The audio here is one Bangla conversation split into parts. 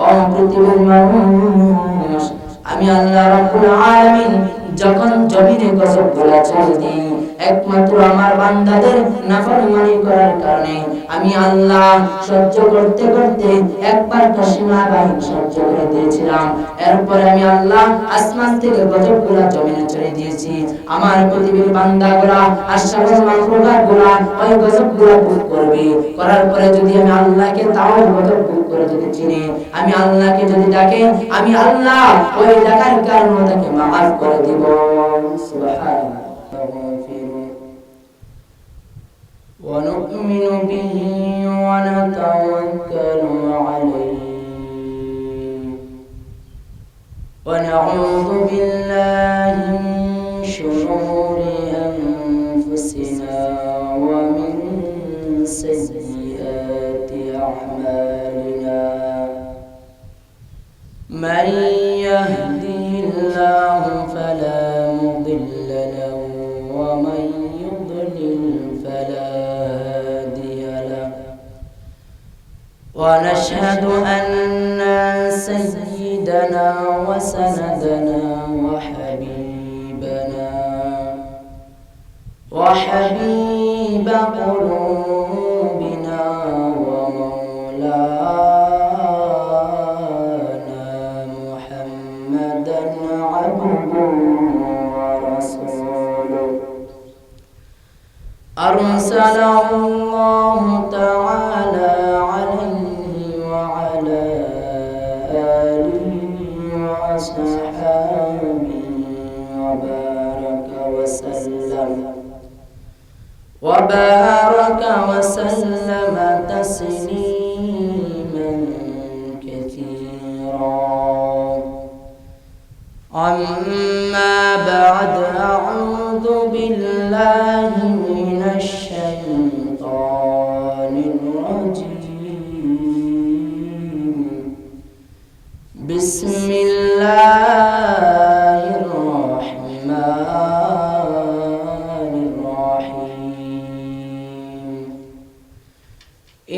ও পৃথিবীর মানুষ, আমি আল্লাহ রাব্বুল আলামিন যখন জমিনে গজবগুলো ছেড়ে দিই, একমাত্র আমার বান্দাদের নাফরমানি করার কারণে আমি আল্লাহ সহ্য করতে করতে একবার তো সীমাহীন সহ্য করে দিয়েছিলাম। এরপরে আমি আল্লাহ আসমান থেকে গজবগুলো জমিনে ছেড়ে দিয়েছি। আমার পৃথিবীর বান্দাগুলা আশরাফুল মাখলুকাতগুলা ওই গজবগুলো ভোগ করবে। করার পরে যদি আমি আল্লাহকে তাও গজব ভোগ করে যদি চিনি, আমি আল্লাহকে যদি ডাকে, আমি আল্লাহ ওই ডাকার কারণে তাকে মাফ করে দিব। সুবহানাল্লাহ। ونؤمن به ونتوكل عليه ونعوذ بالله من شرور أنفسنا ومن سيئات أعمالنا من يهده الله فلا مضل له ومن يضلل فلا هادي له ونشهد أن سيدنا وسندنا وحبيب قلوبنا ومولانا محمدا عبده ورسوله أرسله الله تعالى عليه وعلى آله وصحبه وبارك وسلم تسليما كثيرا. أما بعد، أعوذ بالله من الشيطان الرجيم. بسم الله الرحمن الرحيم.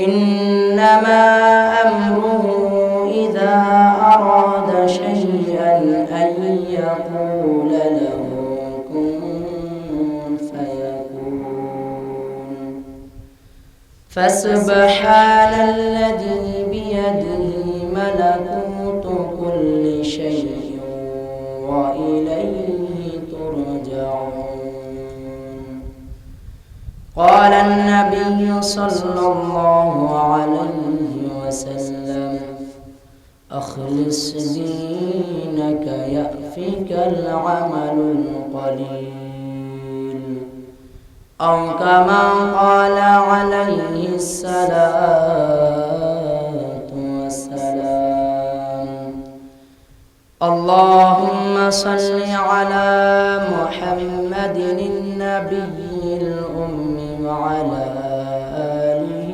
إنما أمره إذا أراد شيئا أن يقول له كن فيكون. فسبحان الذي بيده ملكوت كل شيء وإليه ترجعون. قال النبي صلى الله عليه وسلم: أخلص دينك يأفك العمل القليل، أو كما قال عليه الصلاة والسلام. اللهم صل على محمد النبي الأمي وعلى آله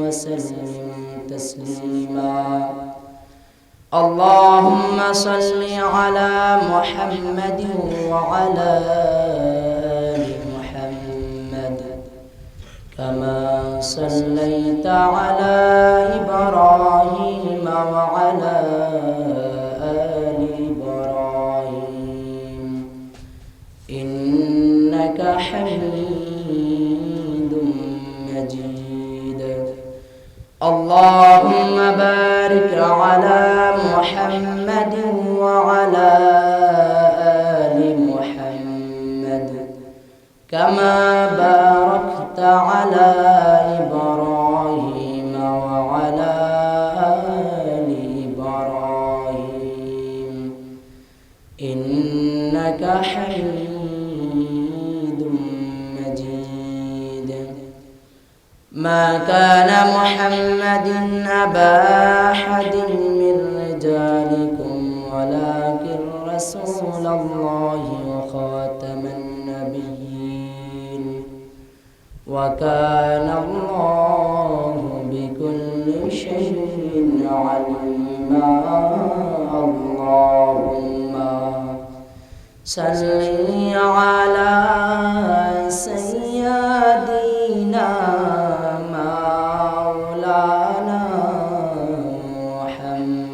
وسلم تسليما. اللهم صل على محمد وعلى آل محمد كما صليت على إبراهيم وعلى آل إبراهيم إنك حميد مجيد. اللهم بارك على محمد وعلى آل محمد كما باركت على إبراهيم وعلى آل إبراهيم إنك حميد مجيد. ما كان محمد أبا أحد من رجالكم ولكن رسول الله وخاتم النبيين وكان الله بكل شيء عليما. اللهم صل على سيدنا مولانا محمد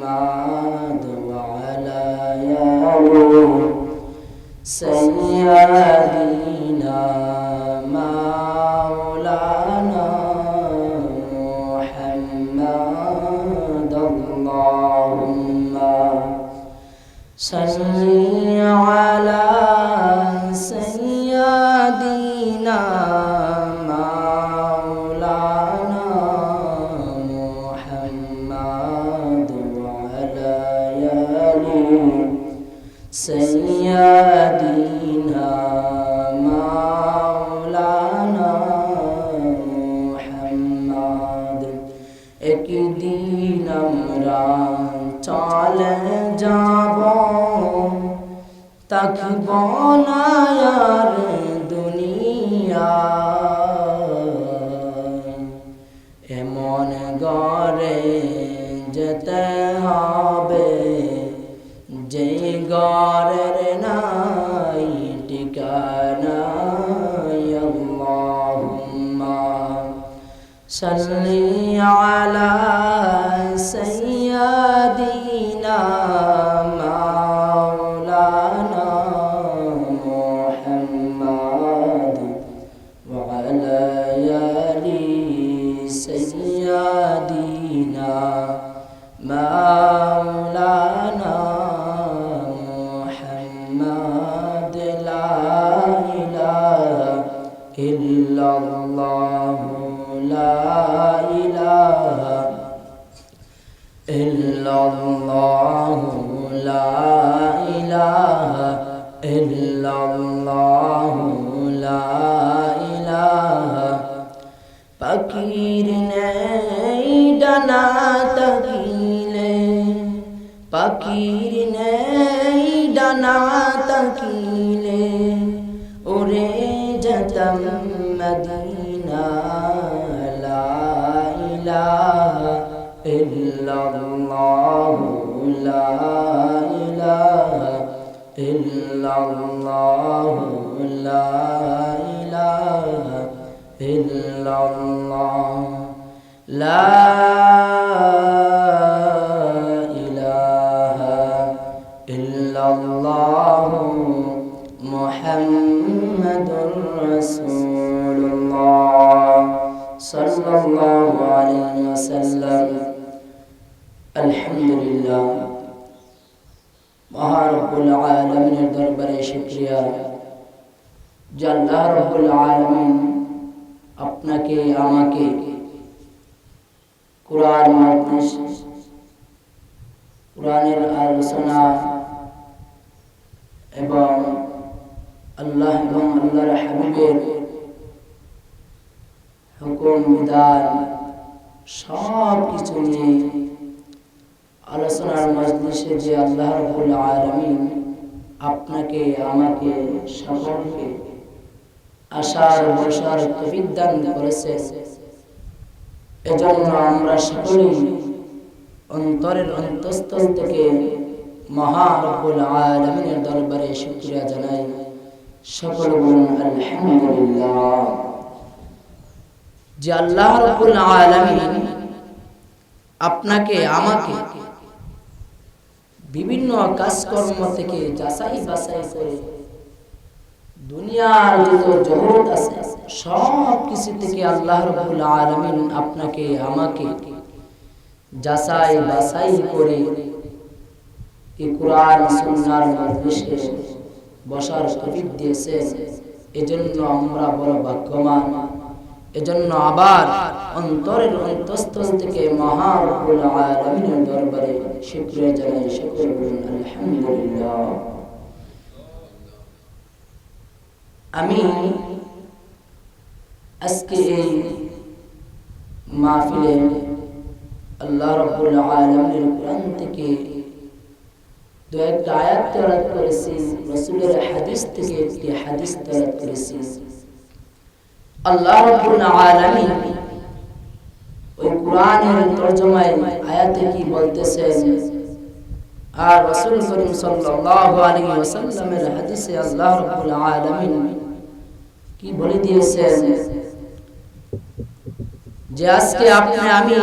صل على سيدنا مولانا محمد وعلى آل سيدنا مولانا محمد একদিন আমরা চলে যাব থাকব না আর দুনিয়ায় এমন ঘরে যেতে হবে যে ঘরের নাই ঠিকানা আল্লাহুম্মা সাল্লি আলা সাইয়্যিদিনা মাওলানা মুহাম্মদ ওয়া আলা আলি সাইয়্যিদিনা মাওলানা মুহাম্মদ লা ইলাহা ইল্লাল্লাহ লা ইলাহা ইল্লাল্লাহ লা ইলাহা ইল্লাল্লাহ লা ইলাহা পাখির নেই ডানা তাকিলে পাখির নেই ডানা তাকিলে ওরে যেতাম মদিনা লা ইলাহা ইল্লাল্লাহ লা ইলাহা ইল্লাল্লাহ লা ইলাহা ইল্লাল্লাহ লা ইলাহা ইল্লাল্লাহ মুহাম্মাদুর রাসূলুল্লাহ সাল্লাল্লাহু আলাইহি ওয়াসাল্লাম। আলহামদুলিল্লাহ, মহান রব্বুল আলামিনের দরবারে শুকরিয়া যে আল্লাহ রব্বুল আলামিন আপনাকে আমাকে কোরআন মাদ্রাস কোরআনের আলোচনা এবং আল্লাহ এবং আল্লাহর হাবিবের হুকুম বিধান সব কিছু নিয়ে আলোচনার মজলিসে যে আল্লাহ রাব্বুল আলামিন আপনাকে আমাকে সকলকে আশার বসার তৌফিক দান করেছেন, এজন্য আমরা সকলেই অন্তরের অন্তঃস্থল থেকে মহান রব্বুল আলামিনের দরবারে শুকরিয়া জানাই। সকল বলুন আলহামদুলিল্লাহ। যে আল্লাহ রাব্বুল আলামিন আপনাকে আমাকে বিভিন্ন কাজকর্ম থেকে যাচাই বাছাই করে দুনিয়ার যত জগৎ আছে সব কিছু থেকে আল্লাহ রাব্বুল আলামিন আপনাকে আমাকে যাচাই বাছাই করে এই কোরআন সুন্নাহর মজলিসে বসার তৌফিক দিয়েছেন। এজন্য আমরা বড় ভাগ্যবান। এজন্য আবার অন্তরের অন্তঃস্থল থেকে মহান রব্বুল আলামিনের দরবারে শুকরিয়া জানাই। শুকর করুন আলহামদুলিল্লাহ। আমি আজকে এই মাহফিলে আল্লাহ রাব্বুল আলামিনের কোরআন থেকে দু একটা আয়াত তেলাওয়াত করেছি, রাসূলের হাদিস থেকে একটি হাদিস তেলাওয়াত করেছি। আল্লাহ রাব্বুল আলামিন ওই কোরআনের তরজমায় আয়াতে কি বলতেছেন আর রাসূল করিম সাল্লাল্লাহু আলাইহি ওয়াসাল্লামের হাদিসে আল্লাহ রাব্বুল আলামিন কি বলে দিয়েছেন যে আজকে আপনি আমি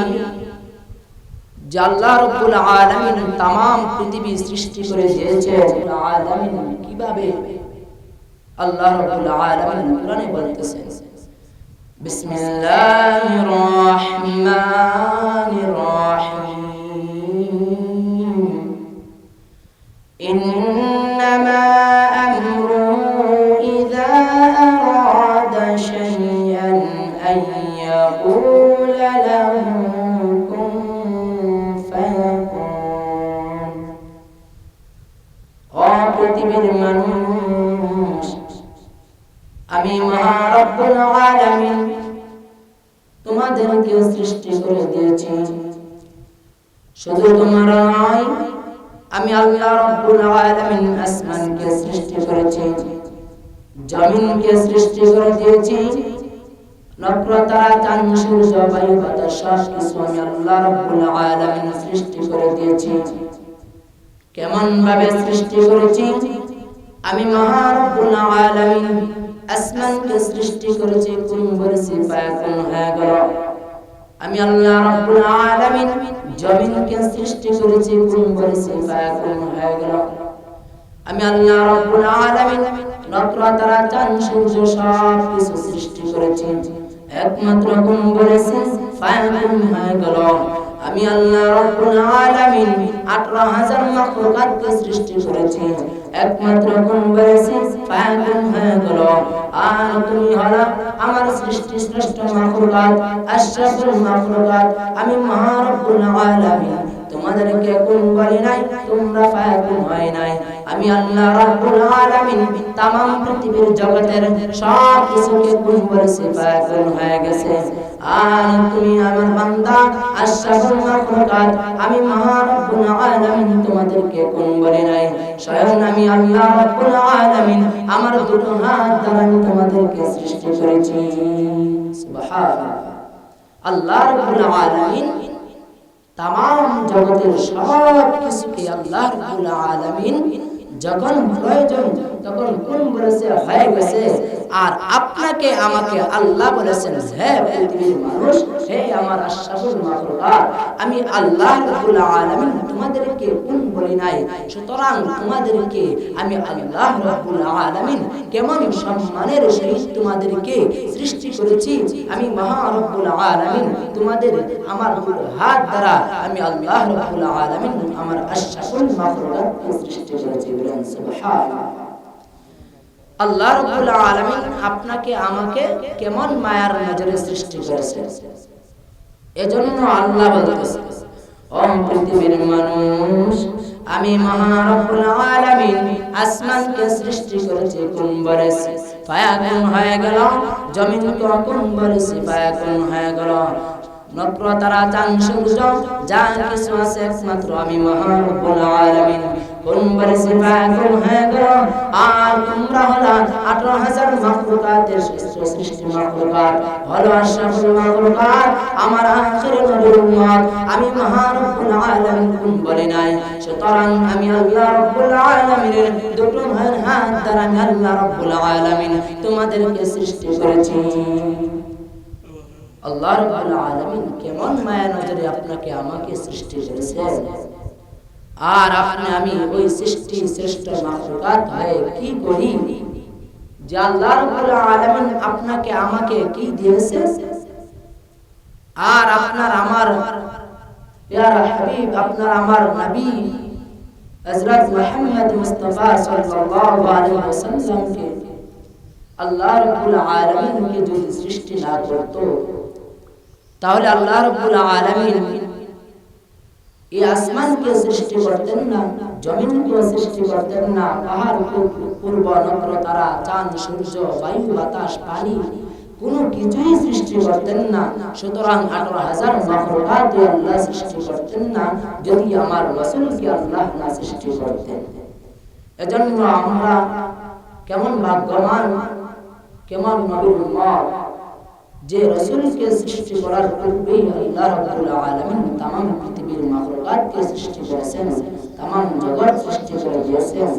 যে আল্লাহ রাব্বুল আলামিন तमाम পৃথিবী সৃষ্টি করে দিয়েছেন, আলামিন কিভাবে আল্লাহ রাব্বুল আলামিন কোরআনে বলতেছেন বিসমিল্লাহির রহমানির রহিম পৃথিবীর মানুষ, আমি মহা রব্বুল আলামিন তোমাদেরকে সৃষ্টি করে দিয়েছি। শুধু তোমরা নয়, আমি আল্লাহ রব্বুল আলামিন আসমানকে সৃষ্টি করেছি, জমিনকে সৃষ্টি করে দিয়েছি, নক্ষত্র তারা চাঁদ সূর্য বায়ু বাতাস সব কিছু আমি আল্লাহ রব্বুল আলামিন সৃষ্টি করে দিয়েছি। কেমন ভাবে সৃষ্টি করেছি? আমি মহা রব্বুল আলামিন আসমানকে সৃষ্টি করেছি, কুন বলেছি ফায়াকুন হয়ে গেল। আমি আল্লাহ রব্বুল আলামিন জমিনকে সৃষ্টি করেছি, কুন বলেছি ফায়াকুন হয়ে গেল। আমি আল্লাহ রব্বুল আলামিন নক্ষত্র তারা চাঁদ সূর্য সব কিছু সৃষ্টি করেছি, একমাত্র কুন বলেছি ফায়াকুন হয়ে গেল। আমি আল্লাহ রব্বুল আলামিন 18000 মাখলুকাতকে সৃষ্টি করেছি, একমাত্র কুন বলেছি ফায়াকুন হয়ে গেল। আর তুমি হলো আমার সৃষ্টি শ্রেষ্ঠ মাখলুকাত, আশরাফুল মাখলুকাত। আমি মহা রব্বুল আলামিন তোমাদেরকে কুন বলি নাই, তোমরা ফায়াকুন হয় নাই। আমি আল্লাহ রাব্বুল আলামিন तमाम পৃথিবীর জগতের সব কিছুকে কুন বলেছি ফায়াকুন হয়ে গেছে। আর তুমি আমার বান্দা আশরাফুল মাখলুকাত, আমি মহা রব্বুল আলামিন তোমাদেরকে কুন বলি নাই। স্বয়ং আমি আল্লাহ রাব্বুল আলামিন আমার দুটো হাত দ্বারা আমি তোমাদেরকে সৃষ্টি করেছি। সুবহানাল্লাহ। আল্লাহ রাব্বুল আলামিন तमाम জগতের সব কিছুকে আল্লাহ রাব্বুল আলামিন যখন প্রয়োজন তখন কোন বলেছে হয়ে গেছে। আর আপনাকে আমাকে আল্লাহ বলেছেন, হে পৃথিবীর মানুষ, হে আমার আশরাফুল মাখলুকাত, আমি আল্লাহ রাব্বুল আলামিন তোমাদেরকে কোন বলি নাই। সুতরাং তোমাদেরকে আমি আল্লাহ রাব্বুল আলামিন কেমন সম্মানের সহিত তোমাদেরকে সৃষ্টি করেছি। আমি মহা রব্বুল আলামিন তোমাদের আমার হাত দ্বারা আমি আল্লাহ রাব্বুল আলামিন আমার আশরাফুল মাখলুকাতকে সৃষ্টি করেছি। সুবহানাল্লাহ। আল্লাহ রাব্বুল আলামিন আপনাকে আমাকে কেমন মায়ার নজরে সৃষ্টি করেছেন। এজন্য আল্লাহ বলতেছে, ও পৃথিবীর মানুষ, আমি মহা রব্বুল আলামিন আসমানকে সৃষ্টি করেছি, কুন বলেছি ফায়াকুন হয়ে গেল। জমিনকে কুন বলেছি ফায়াকুন হয়ে গেল। নক্ষত্র তারা চাঁদ সূর্য যা কিছু আছে একমাত্র আমি মহা রব্বুল আলামিন কুন বলেছি ফায়াকুন হয়ে গেল। আর তোমরা হলো 18000 মাখলুকাতের সৃষ্টি মাখলুকাত, হলো আশরাফুল মাখলুকাত, আমার আখিরের নবীর উম্মত। আমি মহা রব্বুল আলামিন কুন বলি নাই। সুতরাং আমি আল্লাহ রব্বুল আলামিনের দুটো হাত দ্বারা আমি আল্লাহ রব্বুল আলামিন তোমাদেরকে সৃষ্টি করেছি। আল্লাহ রাব্বুল আলামিন কেমন মায়া নজরে আপনাকে আমাকে সৃষ্টি করেছেন। আর আপনি আমি ওই সৃষ্টি শ্রেষ্ঠ মাখলুকাত হয়ে কি করি যে আল্লাহ রাব্বুল আলামিন আপনাকে আমাকে কি দিয়েছেন। আর আপনার আমার প্যারা হাবিব, আপনার আমার নবী হযরত মুহাম্মদ মুস্তাফা সাল্লাল্লাহু আলাইহি ওয়াসাল্লামকে আল্লাহ রাব্বুল আলামিনকে যদি সৃষ্টি না করতো, তাহলে আল্লাহ রাব্বুল আলামিন এই আসমানকে সৃষ্টি করতেন না, জমিনকে সৃষ্টি করতেন না, পাহাড় পূর্ব নক্ষত্র তারা চাঁদ সূর্য বায়ু বাতাস পানি কোনো কিছুই সৃষ্টি করতেন না। সুতরাং 18000 মাখলুকাত আল্লাহ সৃষ্টি করতেন না যদি আমার রাসূলকে আল্লাহ না সৃষ্টি করতেন। এজন্য আমরা কেমন ভাগ্যবান, কেমন নবীর উম্মত যে রাসূলকে সৃষ্টি করার পূর্বেই আল্লাহ রাব্বুল আলামিন तमाम পৃথিবীর মাখলুকাতকে সৃষ্টি করেছেন, तमाम জগৎ সৃষ্টি করে দিয়েছেন।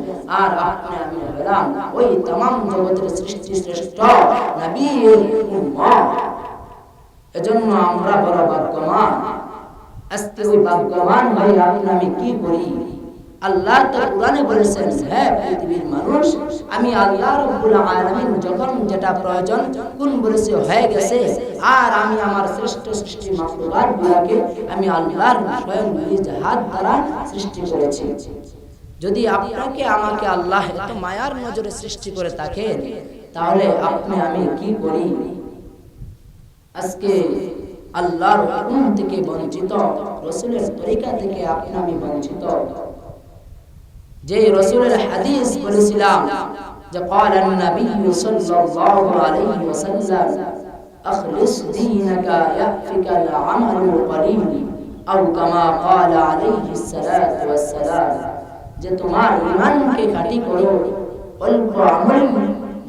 আর আপনি আমি হলাম ওই तमाम জগতের সৃষ্টি শ্রেষ্ঠ নবীর উম্মত। এজন্য আমরা বড় ভাগ্যবান। আজকে ওই ভাগ্যবান হয়ে আপনি আমি কি করি? আল্লাহ তো কোরআনে বলেছেন, হে পৃথিবীর মানুষ, আমি আল্লাহ রাব্বুল আলামিন যখন যেটা প্রয়োজন কোন বলেছে হয়ে গেছে। আর আমি আমার শ্রেষ্ঠ সৃষ্টি মাখলুকাতগুলোকে আমি আল্লাহর স্বয়ং নিজ হাত দ্বারা সৃষ্টি করেছি। যদি আপনাকে আমাকে আল্লাহ এত মায়ার নজরে সৃষ্টি করে থাকেন, তাহলে আপনি আমি কি করি? আজকে আল্লাহর হুকুম থেকে বঞ্চিত, রাসূলের তরিকা থেকে আপনি আমি বঞ্চিত। যে রাসূলের হাদিস বলেছিলাম যে قال النبي صلى الله عليه وسلم اخلص دينك يكفك العمل القليل او كما قال عليه الصلاه والسلام যে তোমার ঈমানকে খাঁটি করো, অল্প আমল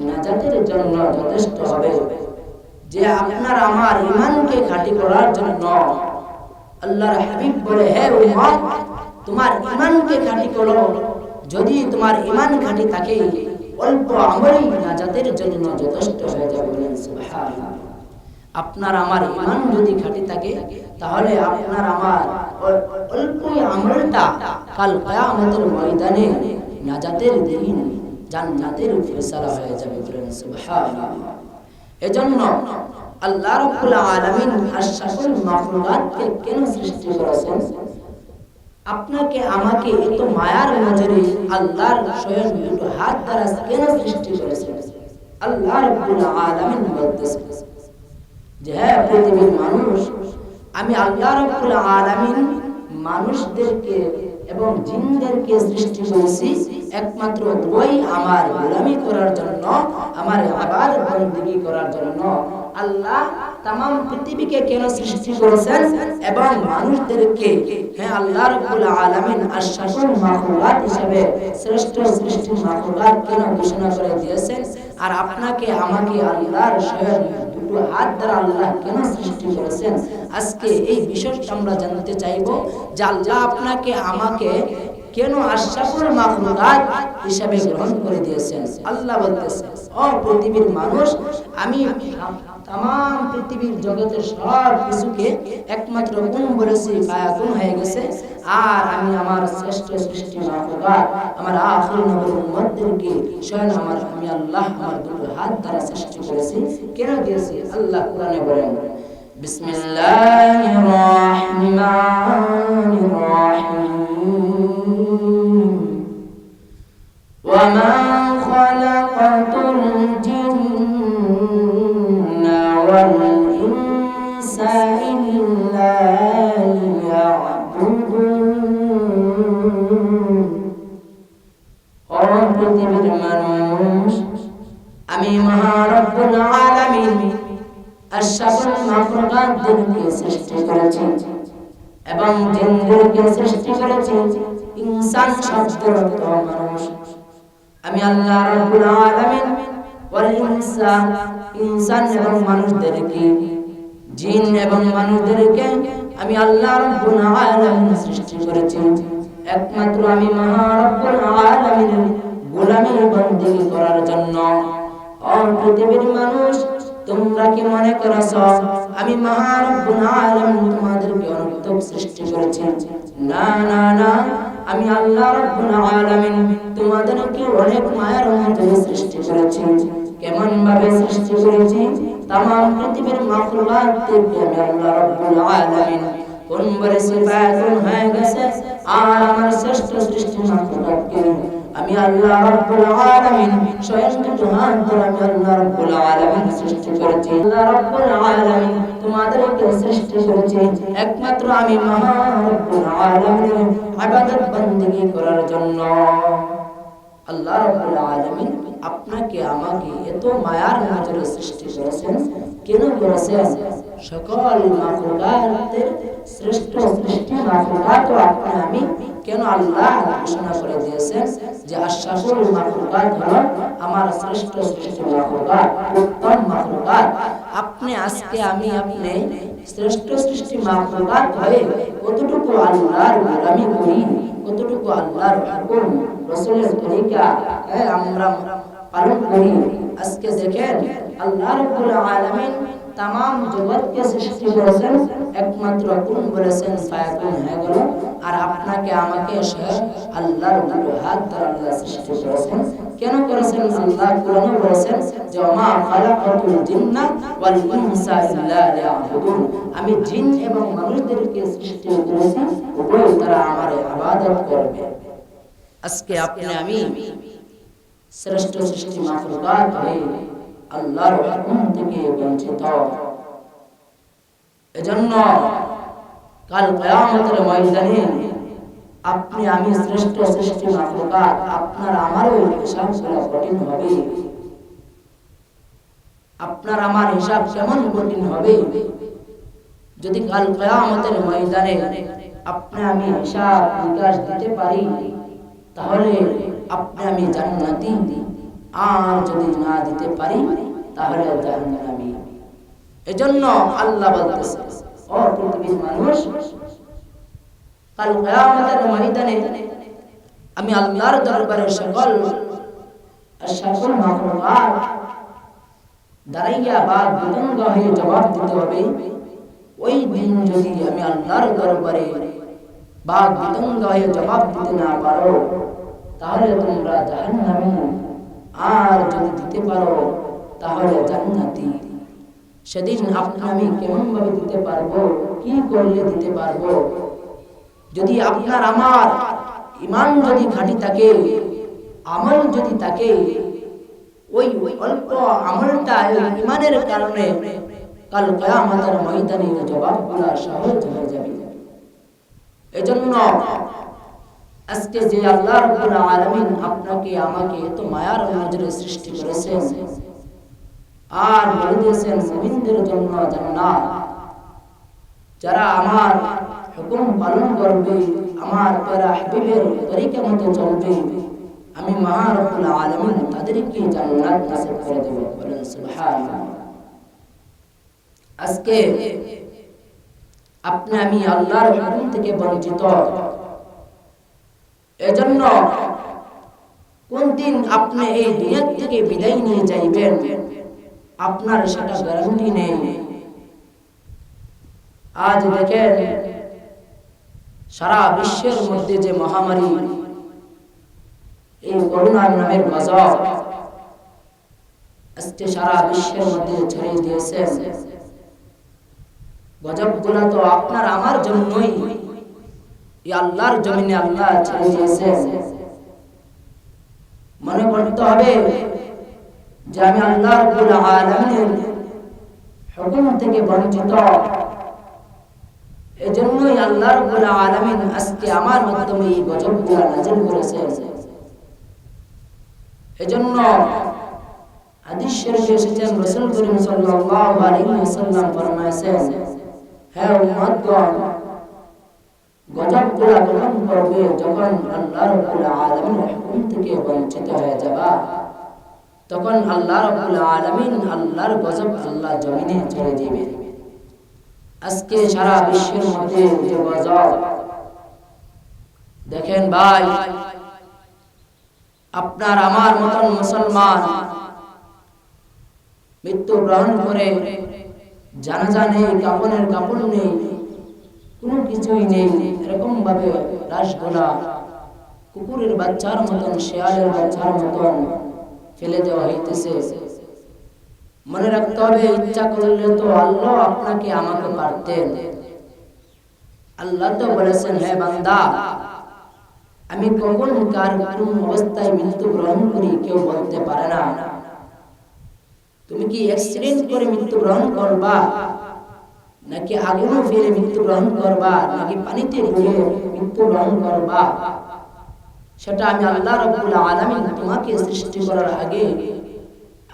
নাজাতের জন্য যথেষ্ট হবে। যে আপনার আমার ঈমানকে খাঁটি করার জন্য আল্লাহর হাবিব বলে, হে উম্মত তোমার ঈমানকে খাঁটি করো, যদি তোমার ঈমান খাঁটি থাকে অল্প আমলই নাজাতের জন্য যথেষ্ট হয়ে যাবে। সুবহানাল্লাহ। আপনার আমার ঈমান যদি খাঁটি থাকে তাহলে আপনার আমার অল্প আমলটা কাল কিয়ামতের ময়দানে নাজাতের দিন জান্নাতের ফয়সালা হয়ে যাবে। সুবহানাল্লাহ। এজন্য আল্লাহ রাব্বুল আলামিন আশরাফুল মাখলুকাতকে কেন সৃষ্টি করেছেন? আপনাকে আমাকে এত মায়ার নজরে আল্লাহর স্বয়ং দুটো হাত দ্বারা কেন সৃষ্টি করেছেন? আল্লাহ রাব্বুল আলামিন বলতেছেন যে হ্যাঁ পৃথিবীর মানুষ, আমি আল্লাহ রাব্বুল আলামিন মানুষদেরকে এবং জিনদেরকে সৃষ্টি করেছি একমাত্র ওই আমার গোলামি করার জন্য, আমার ইবাদত বندگی করার জন্য। আল্লাহ तमाम পৃথিবীকে কেন সৃষ্টি করেছেন এবং মানুষদেরকে হ্যাঁ আল্লাহ রাব্বুল আলামিন আশরাফুল মাখলুকাত হিসেবে শ্রেষ্ঠ সৃষ্টি মাখলুকাত কেন ঘোষণা করে দিয়েছেন? আর আপনাকে আমাকে আল্লাহর স্বয়ং দুটো হাত দ্বারা আল্লাহ কেন সৃষ্টি করেছেন? আজকে এই বিষয়টা আমরা জানতে চাইব যে আল্লাহ আপনাকে আমাকে কেন আশরাফুল মাখলুকাত হিসেবে গ্রহণ করে দিয়েছেন। আল্লাহ বলতেছেন, ও পৃথিবীর মানুষ, আমি तमाम পৃথিবীর জগতের সব কিছুকে একমাত্র কোন বলেছি ফায়াকুন হয়ে গেছে। আর আমি আমার শ্রেষ্ঠ সৃষ্টি মাখলুকাত আমার আখির নবীর উম্মতদেরকে স্বয়ং আমি আল্লাহ আমার দুটো হাত দ্বারা সৃষ্টি করেছি। কেন দিয়েছি? আল্লাহ কোরআনে বলেন, বিসমিল্লাহির রাহমানির রাহিম ওয়া মা খালাকাতুল জিন্না ওয়াল ইনসা ইল্লা লিয়াবুদুন। ও পৃথিবীর মানুষ, আমি মহান রব্বুল আলামিন আশরাফুল মাখলুকাতদেরকে সৃষ্টি করেছি এবং জিনদেরকে সৃষ্টি করেছি। ইনসান শব্দের অর্থ মানুষ। আমি আল্লাহ রাব্বুল আলামিন ওয়াল ইনসা, ইনসান এবং মানুষদেরকে, জিন এবং মানুষদেরকে আমি আল্লাহ রাব্বুল আলামিন সৃষ্টি করেছি একমাত্র আমি মহান রব্বুল আলামিনের গোলামি বندگی করার জন্য। ও পৃথিবীর মানুষ, তোমরা কি মনে করছো আমি মহান রব্বুল আলামিন তোমাদেরকে অনর্থক সৃষ্টি করেছি? না না না, আমি আল্লাহ রাব্বুল আলামিন তোমাদেরকে অনেক মায়ার মধ্যে সৃষ্টি করেছি। কেমন ভাবে সৃষ্টি করেছি? तमाम পৃথিবীর মাখলুকাতকে আমি আল্লাহ রাব্বুল আলামিন কোন বলে সিফাতুন হয়ে গেছে। আর আমার শ্রেষ্ঠ সৃষ্টি মাখলুকাতকে আমি আল্লাহ রাব্বুল আলামিন স্বয়ং দুটো হাত দ্বারা আমি আল্লাহ রাব্বুল আলামিন সৃষ্টি করেছি। আল্লাহ রাব্বুল আলামিন তোমাদেরকে সৃষ্টি করেছি একমাত্র আমি মহান রব্বুল আলামিনের ইবাদত বندگی করার জন্য। আল্লাহ রাব্বুল আলামিন আপনাকে আমাকে এত মায়ার নজরে সৃষ্টি করেছেন। কেন করেছেন? সকল মাখলুকাতের শ্রেষ্ঠ সৃষ্টি মাখলুকাত আপনি আমি কেন আল্লাহ ঘোষণা করে দিয়েছেন যে আশরাফুল মাখলুকাত হলো আমার শ্রেষ্ঠ সৃষ্টি মাখলুকাত, উত্তম মাখলুকাত। আপনি আজকে আমি আপনি শ্রেষ্ঠ সৃষ্টি মাখলুকাত হয়ে কতটুকু আল্লাহর গোলামি করি, কতটুকু আল্লাহর হুকুম রাসূলের তরিকা আমরা পালন করি। আজকে দেখেন আল্লাহ রাব্বুল আলামিন तमाम জগৎকে সৃষ্টি করেছেন একমাত্র কোন বলেছেন ফায়াকুন হয়ে গেল। আর আপনাকে আমাকে আল্লাহর দুটো হাত দ্বারা আল্লাহ সৃষ্টি করেছেন। কেন করেছেন? আল্লাহ কোরআনে বলেছেন যে মা খালাকাতুল জিন্না ওয়াল ইনসা ইল্লা লিয়াবুদুন, আমি জিন এবং মানুষদেরকে সৃষ্টি করেছি উভয় তারা আমার ইবাদত করবে। আজকে আপনি আমি শ্রেষ্ঠ সৃষ্টি মাখলুকাত হয়ে আল্লাহর হুকুম থেকে বঞ্চিত। এজন্য কাল কিয়ামতের ময়দানে আপনি আমি শ্রেষ্ঠ সৃষ্টি মাখলুকাত, আপনার আমারও হিসাব করা কঠিন হবে। আপনার আমার হিসাব কেমন কঠিন হবে যদি কাল কিয়ামতের ময়দানে আপনি আমি হিসাব নিকাশ দিতে পারি, তাহলে আপনি আমি জান্নাতি, আর যদি না দিতে পারি তাহলে জাহান্নামী। এজন্য আল্লাহ বলতেছে, ও পৃথিবীর মানুষ, কাল কিয়ামতের ময়দানে আমি আল্লাহর দরবারে সকল মাখলুকাত দাঁড়াইয়া বা বিতঙ্গ হয়ে জবাব দিতে হবে। ওই দিন যদি আমি আল্লাহর দরবারে বা বিতঙ্গ হয়ে জবাব দিতে না পারো, তাহলে তোমরা জাহান্নামী, আর যদি দিতে পারো তাহলে জান্নাতি। সেদিন আপনি আমি কেমন ভাবে দিতে পারবো, কি করলে দিতে পারবো? যদি আপনার আমার ঈমান যদি খাঁটি থাকে, আমল যদি থাকে, ওই অল্প আমলটা ঈমানের কারণে কাল কিয়ামতের ময়দানে জবাবগুলো সহজ হয়ে যাবে। এজন্য আজকে যে আল্লাহ রাব্বুল আলামিন আপনাকে আমাকে এত মায়ার নজরে সৃষ্টি করেছেন, আর বলে দিয়েছেন মুমিনদের জন্য জান্নাত, যারা আমার হুকুম পালন করবে, আমার প্যারা হাবিবের তরিকা মতো চলবে, আমি মহান রব্বুল আলামিন তাদেরকে জান্নাত নসিব করে দেব। বলেন সুবহানাল্লাহ। আজকে আপনি আমি আল্লাহর হুকুম থেকে বঞ্চিত। এজন্য কোন দিন আপনি এই দুনিয়া থেকে বিদায় নিয়ে যাইবেন আপনার সেটা গ্যারান্টি নেই। আজ দেখেন সারা বিশ্বের মধ্যে যে মহামারী, এই করোনা নামের গজব আজকে সারা বিশ্বের মধ্যে ছড়িয়ে দিয়েছে। গজবগুলো তো আপনার আমার জন্যই এই আল্লাহর জমিনে আল্লাহ ছেড়ে দিয়েছেন। মনে করতে হবে যে আমি আল্লাহ রাব্বুল আলামিনের হুকুম থেকে বঞ্চিত, এজন্যই আল্লাহ রাব্বুল আলামিন আজকে আমার মাধ্যমে এই গজবগুলো নাযিল করেছেন। এজন্য হাদিস শরীফে এসেছেন, রাসূল করিম সাল্লাল্লাহু আলাইহি ওয়াসাল্লাম ফরমায়েছেন, হে উম্মতগণ, গজবগুলো তখন করবে যখন আল্লাহ রাব্বুল আলামিনের হুকুম থেকে বঞ্চিত হয়ে যাবা, তখন আল্লাহ রাব্বুল আলামিন আল্লাহর গজব আল্লাহ জমিনে ছেড়ে দিবে। আজকে সারা বিশ্বের মধ্যে যে গজব দেখেন ভাই, আপনার আমার মতন মুসলমান মৃত্যু গ্রহণ করে জানাজা নেই, কাফনের কাপড় নেই, কোনো কিছুই নেই, এরকম ভাবে লাশগুলা কুকুরের বাচ্চার মতন, শেয়ালের বাচ্চার মতন ফেলে দেওয়া হইতেছে। মনে রাখতে হবে, ইচ্ছা করলে তো আল্লাহ আপনাকে আমাকে পারতেন। আল্লাহ তো বলেছেন, হে বান্দা, আমি কখন কার কোন অবস্থায় মৃত্যু গ্রহণ করি কেউ বলতে পারে না। তুমি কি অ্যাক্সিডেন্ট করে মৃত্যু গ্রহণ করবা, নাকি আগুনে ফেলে মৃত্যু গ্রহণ করবা, নাকি পানিতে ডুবে মৃত্যু গ্রহণ করবা, সেটা আমি আল্লাহ রাব্বুল আলামিন তোমাকে সৃষ্টি করার আগে,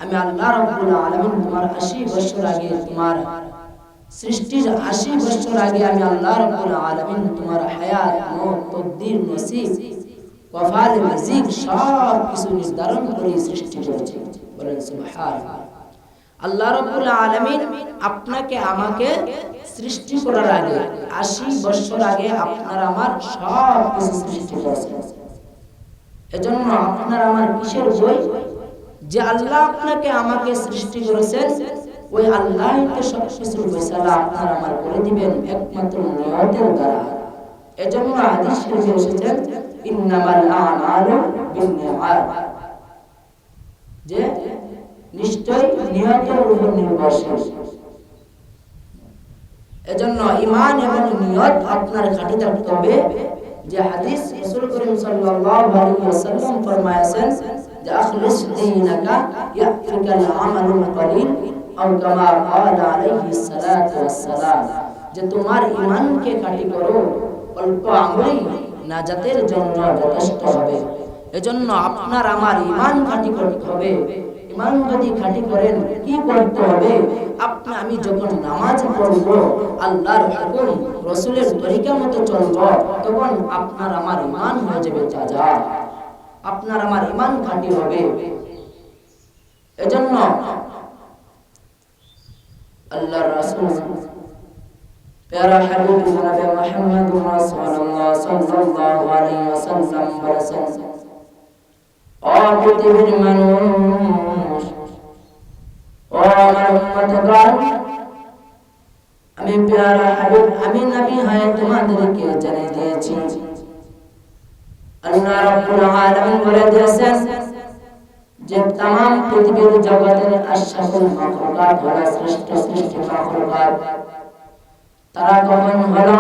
আমি আল্লাহ রাব্বুল আলামিন তোমার 80 বছর আগে, তোমার সৃষ্টির 80 বছর আগে আমি আল্লাহ রাব্বুল আলামিন তোমার হায়াত, মওত, তকদীর, নসিব, কফাল, রিজিক সব কিছু নির্ধারণ করে সৃষ্টি করেছি। বলেন সুবহানাল্লাহ। আল্লাহ রাব্বুল আলামিন আপনাকে আমাকে সৃষ্টি করার আগে 80 বছর আগে আপনার আমার সব কিছু সৃষ্টি করেছেন। এজন্য আপনার আমার কিসের বই? যে আল্লাহ আপনাকে আমাকে সৃষ্টি করেছেন, ওই আল্লাহই তো সব কিছুর ফয়সালা আপনার আমার করে দিবেন একমাত্র নিয়তের দ্বারা। এজন্য হাদিস শরীফে এসেছে, ইন্নামাল আমালু বিন্নিয়াত, যে নিশ্চয় নিয়তের উপর নির্ভরশীল। এজন্য ঈমান এবং নিয়ত আপনার খাঁটি থাকতে হবে। যে হাদিস রাসূল করিম সাল্লাল্লাহু আলাইহি ওয়াসাল্লাম ফরমায়েছেন যে আখলিস দীনাকা ইয়াফিকাল আমালুল কলিল আও কামা ক্বালা আলাইহিস সালাতু ওয়াস সালাম, যে তোমার ঈমানকে খাঁটি করো, অল্প আমলই নাজাতের জন্য যথেষ্ট হবে। এজন্য আপনার আমার ঈমান খাঁটি করতে হবে। ঈমান যদি খাঁটি করেন কি করতে হবে? আপনি আমি যখন নামাজ পড়ব, আল্লাহর হুকুম রাসূলের তরিকা মতো চলব, তখন আপনার আমার ঈমান হয়ে যাবে তাজা, আপনার আমার ঈমান খাঁটি হবে। এজন্য আল্লাহর রাসূল প্যারা হাবিব জনাবে মুহাম্মদুর রাসূলুল্লাহ সাল্লাল্লাহু আলাইহি ওয়াসাল্লাম বলেছেন, ও পৃথিবীর মানুষ, ও আমার উম্মতগণ, আমি প্যারা হাবিব, আমি নবী হয়ে তোমাদেরকে জানিয়ে দিয়েছি, আল্লাহ রাব্বুল আলামিন বলে দিয়েছেন যে तमाम পৃথিবীর জগতের আশরাফুল মাখলুকাত হলো শ্রেষ্ঠ মাখলুকাত। তারা কখন হলো?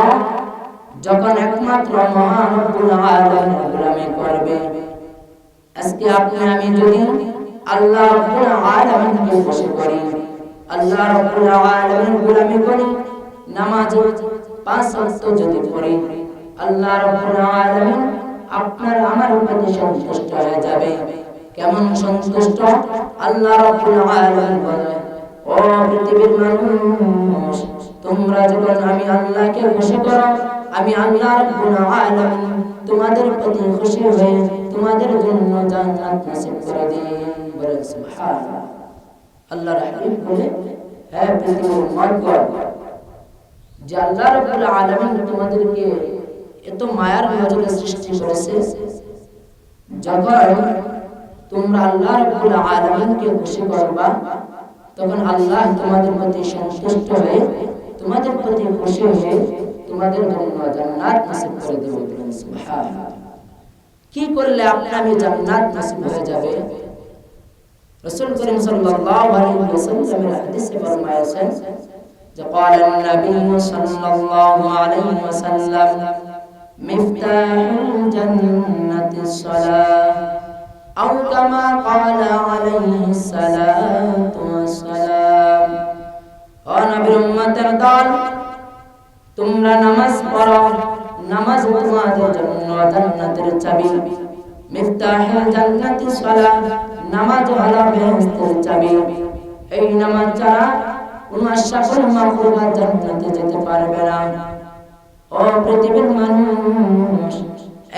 যখন একমাত্র মহান রব্বুল আলামিনের গোলামি করবে। আজকে আপনি আমি যদি আল্লাহ রব্বুল আলামিনকে খুশি করি, আল্লাহ রব্বুল আলামিনের গোলামি করি, নামাজ 5 ওয়াক্ত যদি পড়ি, আল্লাহ রব্বুল আলামিন আপনার আমার প্রতি সন্তুষ্ট হয়ে যাবে। কেমন সন্তুষ্ট? আল্লাহ রাব্বুল আলামিন বলে, ও পৃথিবীর মানুষ, তোমরা যখন আমি আল্লাহকে খুশি করো, আমি আল্লাহ রাব্বুল আলামিন তোমাদের প্রতি খুশি হয়ে তোমাদের জন্য জান্নাত নসিব করে দিই। বলেন সুবহানাল্লাহ। আল্লাহর হাবিব বলে, হে পৃথিবীর মানবগণ, যে আল্লাহ রাব্বুল আলামিন তোমাদেরকে এত মায়ার নজরে সৃষ্টি করেছে, যখন তোমরা আল্লাহ রাব্বুল আলামিনকে খুশি করবা, তখন আল্লাহ তোমাদের প্রতি সন্তুষ্ট হয়ে তোমাদের প্রতি খুশি হয়ে তোমাদের জন্য জান্নাত নসিব করে দেবে। সুবহানাল্লাহ। কি করলে আপনি জান্নাত নসিব হয়ে যাবে? রাসূল করিম সাল্লাল্লাহু আলাইহি ওয়াসাল্লামের হাদিসে ফরমায়েছেন যে قال النبي صلى الله عليه وسلم مفتاح الجنة الصلاة أو كما قال عليه الصلاة والسلام। ও নবীর উম্মতের দল, তোমরা নামাজ পড়ো, নামাজ তোমাদের জন্য জান্নাতের চাবি। মিফতাহুল জান্নাতিস সালাহ, নামাজ হলো বেহেশতের চাবি। এই নামাজ ছাড়া কোন আশরাফুল মাখলুকাত জান্নাতে যেতে পারবে না। ও পৃথিবীর মানুষ,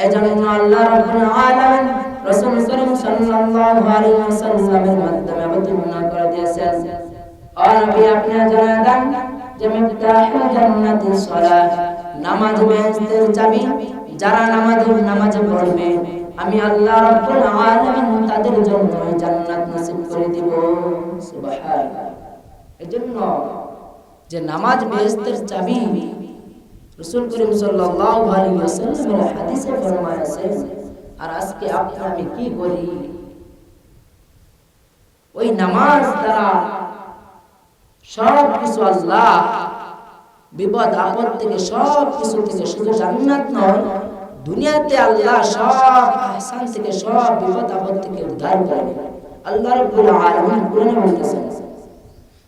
এজন্য আল্লাহ রাব্বুল আলামিন রাসূল করিম সাল্লাল্লাহু আলাইহি ওয়াসাল্লামের মাধ্যমে অবতীর্ণ করে দিয়েছেন, ও নবী, আপনি জানান দেন যে মিফতাহুল জান্নাতিস সালাহ, নামাজ বেহেশতের চাবি। যারা নামাজ পড়বে, আমি আল্লাহ রাব্বুল আলামিন তাদের জন্য জান্নাত নসিব করে দেব। সুবহানাল্লাহ। এজন্য যে নামাজ বেহেশতের চাবি, রাসূল করিম সাল্লাল্লাহু আলাইহি ওয়াসাল্লামের হাদিসে ফরমায়েছে। আর আজকে আপনি আমি কি করি? ওই নামাজ দ্বারা সব কিছু, আল্লাহ বিপদ আপদ থেকে সব কিছু থেকে, শুধু জান্নাত নয়, দুনিয়াতে আল্লাহ সব আহসান থেকে, সব বিপদ আপদ থেকে উদ্ধার করে। আল্লাহ রাব্বুল আলামিন কোরআনে বলতেছেন,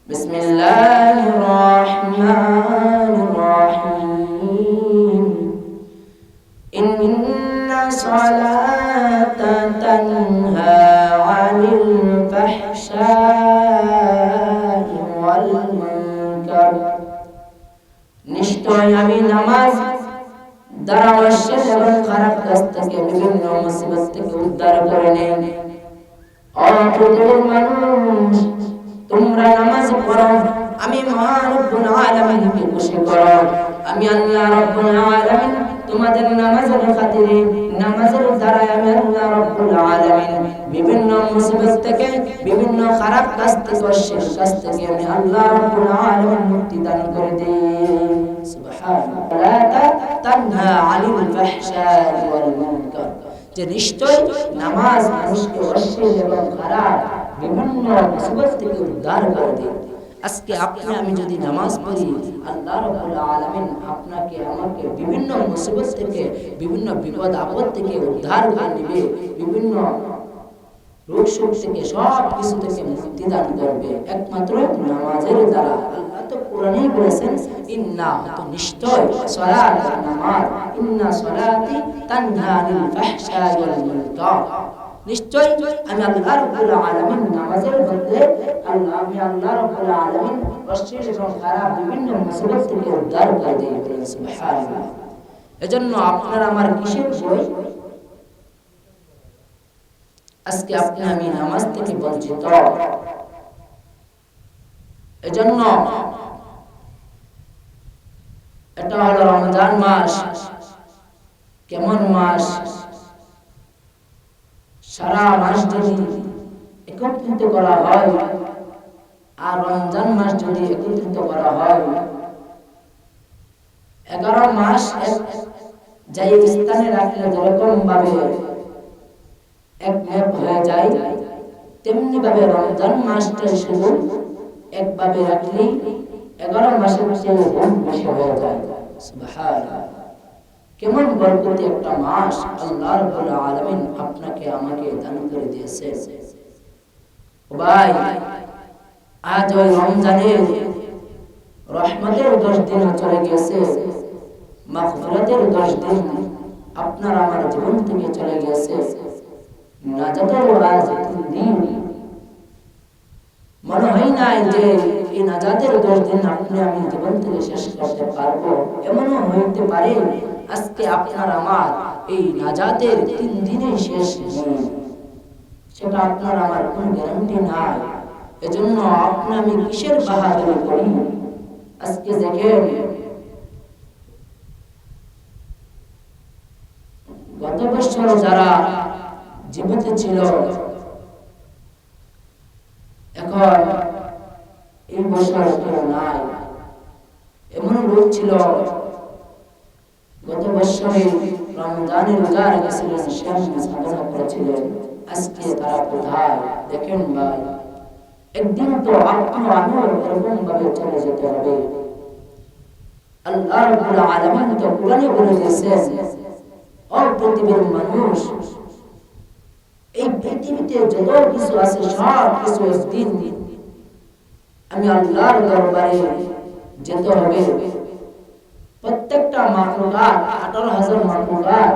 বিসমিল্লাহির রহমানির রহিম, ইন্না সালাতা তানহা আনিল ফাহশাই ওয়াল মুনকার, নিশ্চয় আমি নামাজ দ্বারা অশ্লীল এবং খারাপ কাজ থেকে, বিভিন্ন মুসিবত থেকে উদ্ধার করে নেই। ও পৃথিবীর মানুষ, তোমরা নামাজ পড়ো, আমি মহান রব্বুল আলামিনকে খুশি করো। আমি আল্লাহ রব্বুল আলামিন তোমাদের নামাজের খাতিরে, নামাজের দ্বারা আমি আল্লাহ রব্বুল আলামিন বিভিন্ন মুসিবত থেকে, বিভিন্ন খারাপ কাজ থেকে, অশ্লীল কাজ থেকে আমি আল্লাহ রব্বুল আলামিন মুক্তি দান করে দেই। সুবহানাল্লাহ। তানহা আনিল ফাহশাই ওয়াল মুনকার, যে নিশ্চয় নামাজ মানুষকে অশ্লীল এবং খারাপ বিভিন্ন মুসিবত থেকে উদ্ধার করে দেয়। আজকে আপনি আমি যদি নামাজ পড়ি, আল্লাহ রাব্বুল আলামিন আপনাকে আমাকে বিভিন্ন মুসিবত থেকে, বিভিন্ন বিপদ আপদ থেকে উদ্ধার করে নেবে, বিভিন্ন রোগ শোক থেকে, সব কিছু থেকে মুক্তি দান করবে একমাত্র নামাজের দ্বারা। আল্লাহ তো কোরআনেই বলেছেন ইন্না, তো নিশ্চয় সালাত নামাজ, ইন্না সালাতি তানহা আনিল ফাহশাই ওয়াল মুনকার, নিশ্চয় আমি আল্লাহ রাব্বুল আলামিন নামাজের বদলে আমি আল্লাহ রাব্বুল আলামিন অশ্লীল এবং খারাপ বিভিন্ন মুসিবত থেকে উদ্ধার করে দেই। সুবহানাল্লাহ। এজন্য আপনার আমার কিসের ভয়? আজকে আপনি আমি নামাজ থেকে বঞ্চিত। এজন্য এটা হলো রমজান মাস। কেমন মাস? সারা মাস যদি একত্রিত করা হয় আর রমজান মাস যদি একত্রিত করা হয়, 11 মাস এক জায়গায় স্থানে রাখলে যেরকম ভাবে এক ম্যাপ হয়ে যায়, তেমনি ভাবে রমজান মাসটা শুধু একভাবে রাখলেই 11 মাসের চেয়ে বেশি হয়ে যায়। সুবহানাল্লাহ। কেমন বরকতি একটা মাস আল্লাহ রাব্বুল আলামিন আপনাকে আমাকে দান করে দিয়েছে। ভাই, আজ ওই রমজানের রহমতের 10 দিন চলে গেছে, মাগফিরাতের 10 দিন আপনার আমার জীবন থেকে চলে গেছে। নাজাতের আজ 3 দিন। মনে হয় না যে এই নাজাতের 10 দিন আপনি আমি জীবন থেকে শেষ করতে পারবো। এমনও হইতে পারে আজকে আপনার আমার এই নাজাতের 3 দিনে শেষ দিন, সেটা আপনার আমার কোনো গ্যারান্টি নাই। এজন্য আপনি আমি কিসের বাহাদুরি করি? আজকে দেখেন, গত বছর যারা জীবিত ছিল, এখন এই বছর কেউ নাই। এমন লোক ছিল গত বছরে রমজানের রোজা রেখেছিলেন, শ্যাম সাধনা করেছিলেন, আজকে তারা কোথায়? দেখেন ভাই, একদিন তো আপনি আমিও এরকম ভাবে চলে যেতে হবে। আল্লাহ রাব্বুল আলামিন তো কোরআনে বলে দিয়েছেন, ও পৃথিবীর মানুষ, এই পৃথিবীতে যত কিছু আছে সব কিছু একদিন আমি আল্লাহর দরবারে যেতে হবে। প্রত্যেকটা মাখলুকাত, 18,000 মাখলুকাত,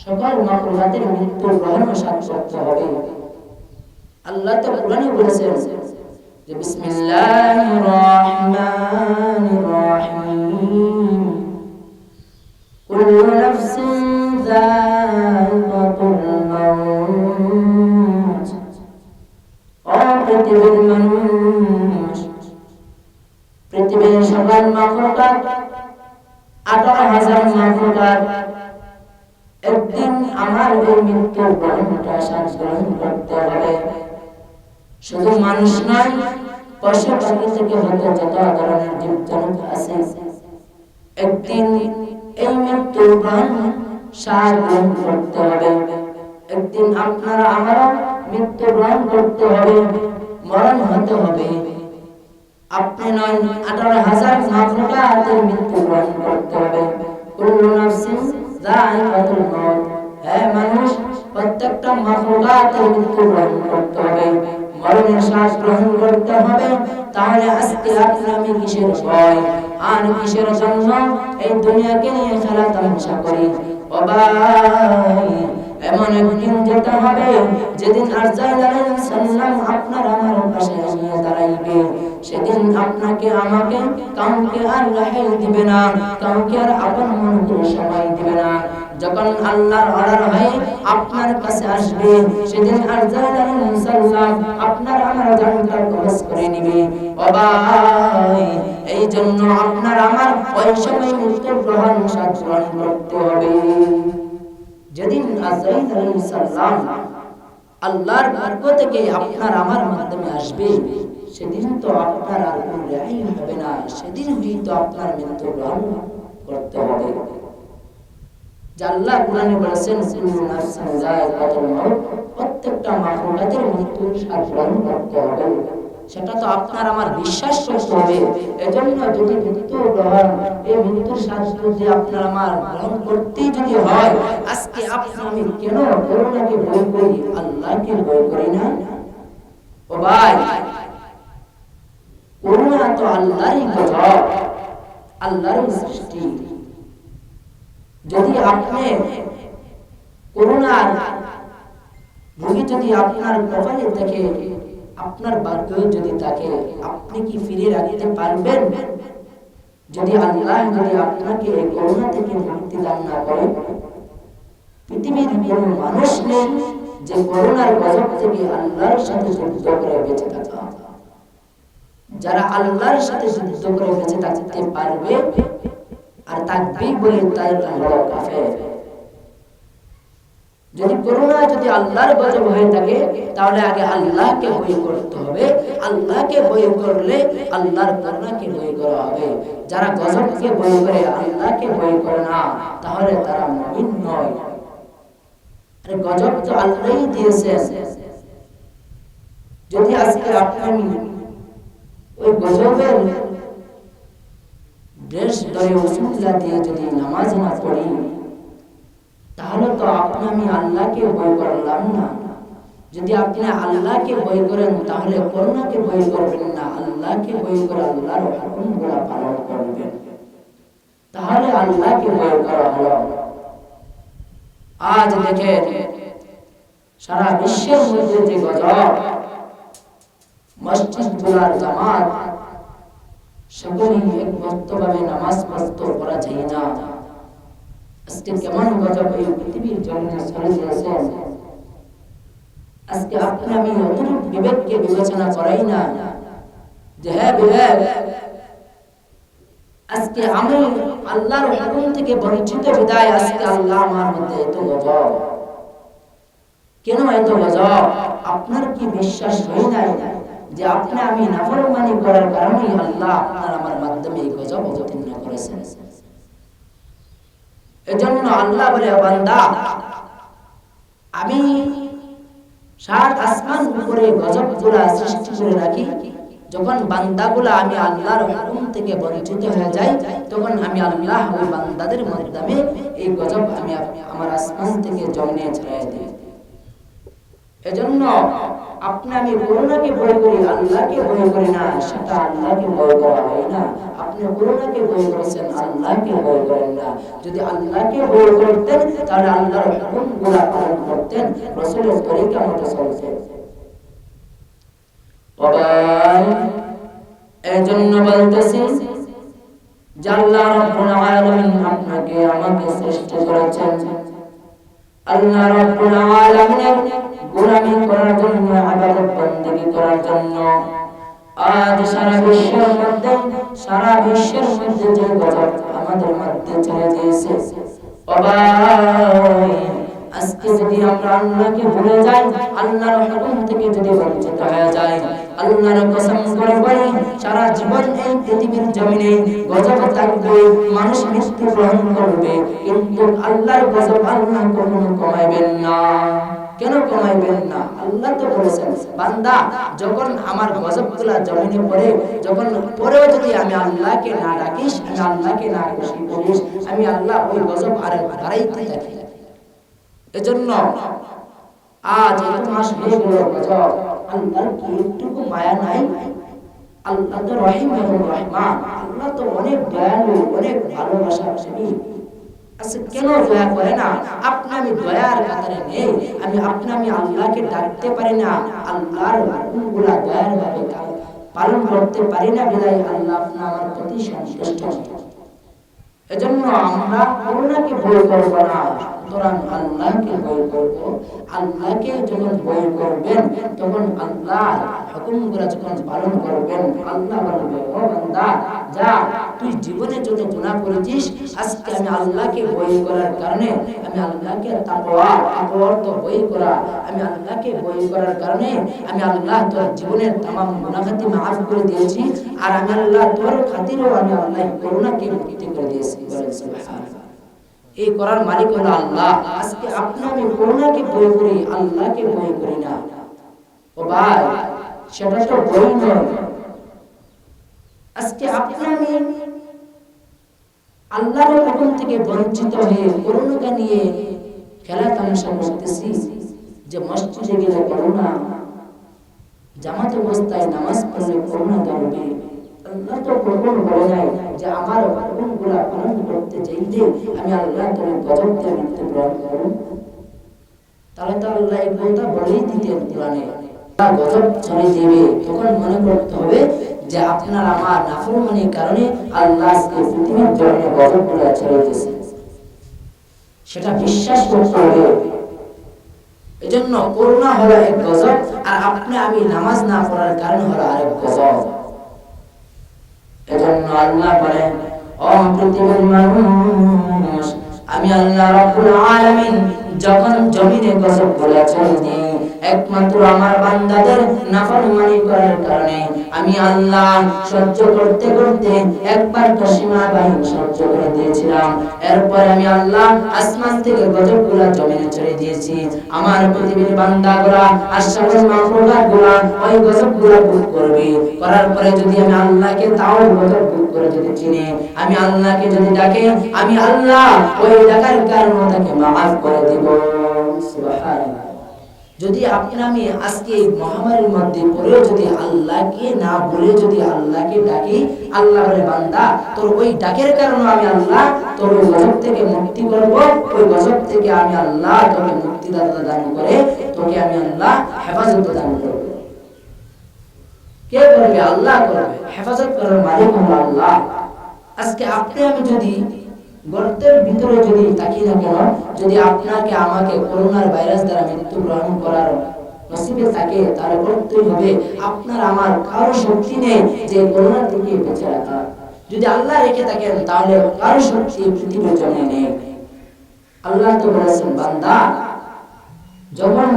সকল মাখলুকাতের মৃত্যু গ্রহণ করতে হবে। আল্লাহ তো কোরআনে বলেছেন যে বিসমিল্লাহির রহমানির রহিম, কুল্লু নাফসিন যায়িকাতুল মাউত। ও পৃথিবীর মানুষ, পৃথিবীর সকল মাখলুকাত, 18,000 মাখলুকাত একদিন আমার এই মৃত্যু গ্রহণটা গ্রহণ করতে হবে। শুধু মানুষ নয়, পশু পাখি থেকে হতে যত ধরনের জীব জন্তু আছে, একদিন এই মৃত্যু গ্রহণ করতে হবে। একদিন আপনারা আমারও মৃত্যু গ্রহণ করতে হবে, মরণ হতে হবে। আপনি নয়, 18,000 মাখলুকাতের মৃত্যু গ্রহণ করতে হবে। কুল্লু নাফসিন যায়িকাতুল মাউত। হে মানুষ, প্রত্যেকটা মাখলুকাতের মৃত্যু গ্রহণ করতে হবে, মরণের শ্বাস গ্রহণ করতে হবে। তাহলে আজকে আপনি আমি কিসের ভয় আর কিসের জন্য এই দুনিয়াকে নিয়ে খেলা তামাশা করি? ও ভাই, এমন একদিন যেতে হবে যেদিন আরজাইল আলাইহিস সালাম আপনার আমার পাশে এসে দাঁড়াইবে। সেদিন আপনাকে আমাকে কাউকে আর রেহাই দিবে না, কাউকে আর আপন মনে করে সময় দিবে না। যখন আল্লাহর অর্ডার হয়ে আপনার কাছে আসবে, সেদিন আরজাইল আলাইহিস সালাম আপনার আমার জানটা কবজ করে নেবে। ও ভাই, এই জন্য আপনার আমার ওই সময় মৃত্যু গ্রহণ করতে হবে। যেদিন আজরাইল আলাইহিস সালাম আল্লাহর পক্ষ থেকে আপনার আমার মাধ্যমে আসবে, সেদিন তো আপনার আর কোনো রেহাই হবে না। সেদিন হয়তো আপনার মৃত্যু গ্রহণ করতে হবে। যে আল্লাহ কোরআনে বলেছেন কুল্লু নাফসিন যায়িকাতুল মাউত, প্রত্যেকটা মাখলুকাতের মৃত্যু স্বাদ গ্রহণ করতে হবে। সেটা তো আপনার আমার বিশ্বাস করতে হবে। এজন্য যদি মৃত্যু গ্রহণ, এই মৃত্যুর স্বাদ যদি আপনার আমার গ্রহণ করতেই যদি হয়, আজকে আপনি আমি কেন করোনাকে ভয় করি, আল্লাহকে ভয় করি না? ও ভাই, করোনা তো আল্লাহরই গজব, আল্লাহরই সৃষ্টি। যদি আপনি করোনার রোগী যদি আপনার কপালে থাকে, আপনার ভাগ্য যদি থাকে, আপনি কি ফিরে রাখতে পারবেন? যদি আল্লাহ যদি আপনাকে এই করোনা থেকে মুক্তি দান না করে, পৃথিবীর কোনো মানুষ নেই যে করোনার গজব থেকে আল্লাহর সাথে যুদ্ধ করে বেঁচে থাকে। যারা আল্লাহর সাথে যুদ্ধ করে বেঁচে থাকতে পারবে আর তাকবীর বলে তারা হলো কাফের। যদি করোনা যদি আল্লাহর গজব হয়ে থাকে, তাহলে আগে আল্লাহকে ভয় করতে হবে। আল্লাহকে ভয় করলে আল্লাহর করোনাকে ভয় করা হবে। যারা গজবকে ভয় করে আল্লাহকে ভয় করে না, তাহলে তারা মুমিন নয়। আরে গজব তো আল্লাহই দিয়েছেন। যদি আজকে আপনি ওই গজবের ড্রেস ধরে ওষুধলা দিয়ে যদি নামাজ না পড়ি, তাহলে তো আমি আল্লাহকে ভয় করলাম না। যদি আপনি আল্লাহকে ভয় করেন, তাহলে করোনাকে ভয় করবেন না, আল্লাহকে ভয় করে আল্লাহর হুকুমগুলো পালন করবেন, তাহলে আল্লাহকে ভয় করা হলো। আজ দেখেন সারা বিশ্বের মধ্যে যে গজব, মসজিদগুলোর জামাত সকলেই একমতভাবে নামাজ পড়তে করা যায় না। আজকে কেমন গজব এই পৃথিবীর জন্য ছড়িয়েছে। আজকে আপনি আমি অতটুকু বিবেককে বিবেচনা করাই না যে হ্যাঁ বিবেক, আজকে আমি আল্লাহর হুকুম থেকে বঞ্চিত বিদায় আজকে আল্লাহ আমার মধ্যে এত গজব। কেন এত গজব? আপনার কি বিশ্বাস হয় নাই যে আপনি আমি নাফরমানি করার কারণে আল্লাহ আপনার আমার মাধ্যমে এই গজব অবতীর্ণ করেছেন? এজন্য আল্লাহ বলে, বান্দা আমি সাত আসমান উপরে গজবগুলা সৃষ্টি করে রাখি। যখন বান্দাগুলা আমি আল্লাহর হুকুম থেকে বঞ্চিত হয়ে যায়, তখন আমি আল্লাহ ওই বান্দাদের মাধ্যমে এই গজব আমি আমার আসমান থেকে জমিনে ছড়াই দিই। এজন্য আপনি আমি করোনাকে ভয় করি, আল্লাহকে ভয় করি না, সেটা আল্লাহকে ভয় করা হয় না। আপনি করোনাকে ভয় করেছেন, আল্লাহকে ভয় করেন না। যদি আল্লাহকে ভয় করতেন, তাহলে আল্লাহর হুকুমগুলো পালন করতেন, রাসূলের তরিকা মতো চলতেন। এজন্য বলতেছি যে আল্লাহ রাব্বুল আলামিন আপনাকে আমাকে সৃষ্টি করেছেন, আল্লাহ রাব্বুল আলামিনের গোলামি করার জন্য, ইবাদত বندگی করার জন্য। আজ সারা বিশ্বের মধ্যে যে গজব আমাদের মধ্যে চলে গিয়েছে, আজকে যদি আমরা আল্লাহকে ভুলে যাই, আল্লাহর হুকুম থেকে যদি বঞ্চিত হয়ে যাই, আল্লাহর কসম করে বলি সারা জীবন এই পৃথিবীর জমিনে গজব থাকবে, মানুষ মৃত্যু গ্রহণ করবে, কিন্তু আল্লাহর গজব আল্লাহ কখনো কমাইবেন না। কেন কমাইবেন না? আল্লাহ তো বলেছেন, বান্দা যখন আমার গজবগুলা জমিনে পড়ে, যখন পরেও যদি আমি আল্লাহকে না ডাকিস, আমি আল্লাহকে না খুশি করিস, আমি আল্লাহ ওই গজব আর বাড়াইতে থাকি। এজন্য আজ এত মাস হয়ে গেল গজব, আল্লাহর কি একটুকু মায়া নাই? আল্লাহ তো রহিম এবং রহমান, আল্লাহ তো অনেক দয়ালু, অনেক ভালোবাসার প্রেমিক। আচ্ছা কেন দয়া করে না? আপনি আমি দয়ার কাতারে নেই, আমি আল্লাহকে ডাকতে পারি না, আল্লাহর হুকুমগুলা দয়ার ভাবে পালন করতে পারি না, বিধায় আল্লাহ আপনি আমার প্রতি সন্তুষ্ট। এজন্য আমরা করোনাকে ভয় করব না, সুতরাং আল্লাহকে ভয় করব। আল্লাহকে যখন ভয় করবেন, তখন আল্লাহর হুকুমগুলো যখন পালন করবেন, আল্লাহ বলবে, ও বান্দা যা, তুই জীবনে যত গুনাহ করেছিস, আজকে আমি আল্লাহকে ভয় করার কারণে, আমি আল্লাহকে তাকওয়া তো ভয় করা, আমি আল্লাহকে ভয় করার কারণে আমি আল্লাহ তোর জীবনের तमाम গুনাহখাতি maaf করে দিয়েছি, আর আমি আল্লাহ তোর খাতিরেও আমি আল্লাহ করোনাকে মুক্তি করে দিয়েছি। বলেন সুবহানাল্লাহ। এই করার মালিক হলো আল্লাহ। আজকে আপনি আমি করোনাকে ভয় করি, আল্লাহকে ভয় করি না। ও ভাই, সেটা তো ভয় নয়। আজকে আপনি আমি আল্লাহর হুকুম থেকে বঞ্চিত হয়ে করোনাকে নিয়ে খেলা তামাশা করতেছি, যে মসজিদে গেলে করোনা, জামাত অবস্থায় নামাজ পড়লে করোনা ধরবে, আল্লাহ তো কখনো বলে নাই যে আমার হুকুমগুলো পালন করতে চাইলে আমি আল্লাহ তোমার গজব দিয়ে মৃত্যুবরণ করব। তাহলে তো আল্লাহ এই কথা বলেই দিতেন কোরআনে, গজব চলে দেবে। তখন মনে করতে হবে যে আপনার আমার নাফরমানির কারণে আল্লাহ আজকে পৃথিবীর জমিনে গজবগুলো ছেড়ে দিয়েছে, সেটা বিশ্বাস করতে হবে। এজন্য করোনা হলো এক গজব, আর আপনি আমি নামাজ না পড়ার কারণ হলো আরেক গজব। এজন্য আল্লাহ বলেন, ও পৃথিবীর মানুষ, আমি আল্লাহ রাব্বুল আলামিন যখন জমিনে গজব গুলো ছেড়ে দিই একমাত্র আমার বান্দাদের নাফরমানি করার কারণে আমি আল্লাহ সহ্য করতে করতে একবার তো সীমা বাহিনী সহ্য করে দিয়েছিলাম। এরপর আমি আল্লাহ আসমান থেকে গজবগুলো জমিনে ছেড়ে দিয়েছি। আমার পৃথিবীর বান্দাগুলা আশরাফুল মাখলুকাতগুলা ওই গজবগুলো ভোগ করবে। করার পরে যদি আমি আল্লাহকে তাও গজব ভোগ করে যদি চিনি, আমি আল্লাহকে যদি ডাকে, আমি আল্লাহ ওই ডাকার কারণে তাকে মাফ করে দিব। সুবহানাল্লাহ। যদি আপনি আমি আজকে এই মহামারীর মধ্যে পড়ে যদি আল্লাহকে না বলে যদি আল্লাহকে ডাকি, আল্লাহ বলে বান্দা তোর ওই ডাকের কারণে আমি আল্লাহ তোর ওই গজব থেকে মুক্তি করব, ওই গজব থেকে আমি আল্লাহ তোকে মুক্তিদাতা দান করে তোকে আমি আল্লাহ হেফাজত দান করব। কে করবে? আল্লাহ করবে। হেফাজত করার মালিক হলো আল্লাহ। আজকে আপনি আমি যদি গর্তের ভিতরে যদি তাকিয়ে না কেন, যদি আপনাকে আমাকে করোনার ভাইরাস দ্বারা মৃত্যুবরণ করার নসিবে থাকে, তাহলে করতেই হবে। আপনার আমার কারো শক্তি নেই যে করোনা থেকে বেঁচে রাখা। যদি আল্লাহ রেখে থাকেন তাহলে কারো শক্তি পৃথিবীর জন্য নেই। আল্লাহ তো বলেছেন বান্দা যখন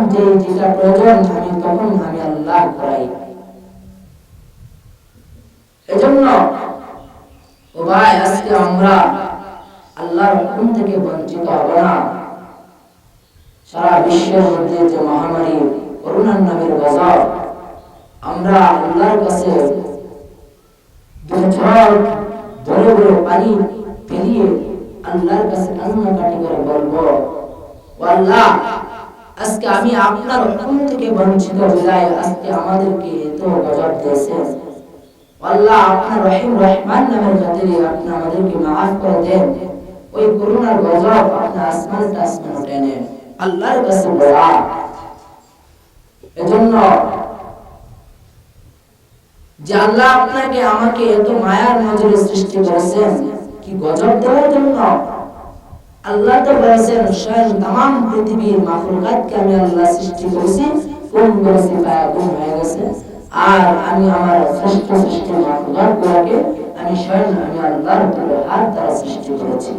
যেটা প্রয়োজন আমি তখন আমি আল্লাহ করাই। এজন্য ও ভাই আজকে আমরা আল্লাহর হুকুম থেকে বঞ্চিত হব না। সারা বিশ্বের মধ্যে যে মহামারী করোনার নামের গজব, আমরা আল্লাহর কাছে ধরে ধরে পানি ফেলিয়ে আল্লাহর কাছে কান্নাকাটি করে বলবো, আল্লাহ আজকে আমি আপনার হুকুম থেকে বঞ্চিত বিদায় আজকে আমাদেরকে এত গজব দিয়েছেন। আল্লাহ আপনার রহিম রহমান নামের খাতিরে আপনি আমাদেরকে মাফ করে দেন। ওই করোনার গজব আপনি আসমান টেনে আল্লাহর কাছে বলা। এজন্য যে আল্লাহ আপনাকে আমাকে এত মায়ার নজরে সৃষ্টি করেছেন কি গজব দেওয়ার জন্য? আল্লাহ তো বলেছেন স্বয়ং तमाम পৃথিবীর মাখলুকাতকে আমি আল্লাহ সৃষ্টি করেছি, কোন করেছি ফায়াকুন হয়ে গেছে। আর আমি আমার শ্রেষ্ঠ সৃষ্টি মাখলুকাতগুলোকে আমি স্বয়ং আমি আল্লাহর হাত দ্বারা সৃষ্টি করেছি।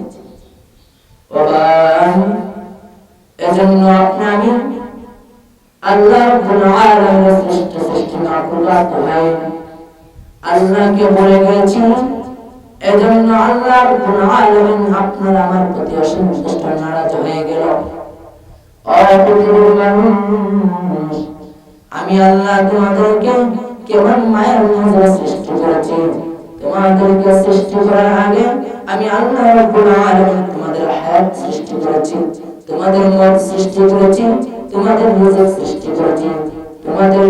এজন্য আপনি আমি আল্লাহ রাব্বুল আলামিনের শ্রেষ্ঠ সৃষ্টি মাখলুকাত হয়ে আল্লাহকে বলে গেছি। এজন্য আল্লাহ রাব্বুল আলামিন আপনার আমার প্রতি অসন্তুষ্ট নারাজ হয়ে গেল। আমি আল্লাহ তোমাদেরকে কেমন মায়ের নজরে সৃষ্টি করেছি। তোমাদেরকে সৃষ্টি করার আগে আমি আল্লাহ রাব্বুল আলামিন তোমাদের হায়াত সৃষ্টি করেছি, তোমাদের মত সৃষ্টি করেছি, তোমাদের রিজিক সৃষ্টি করেছি, তোমাদের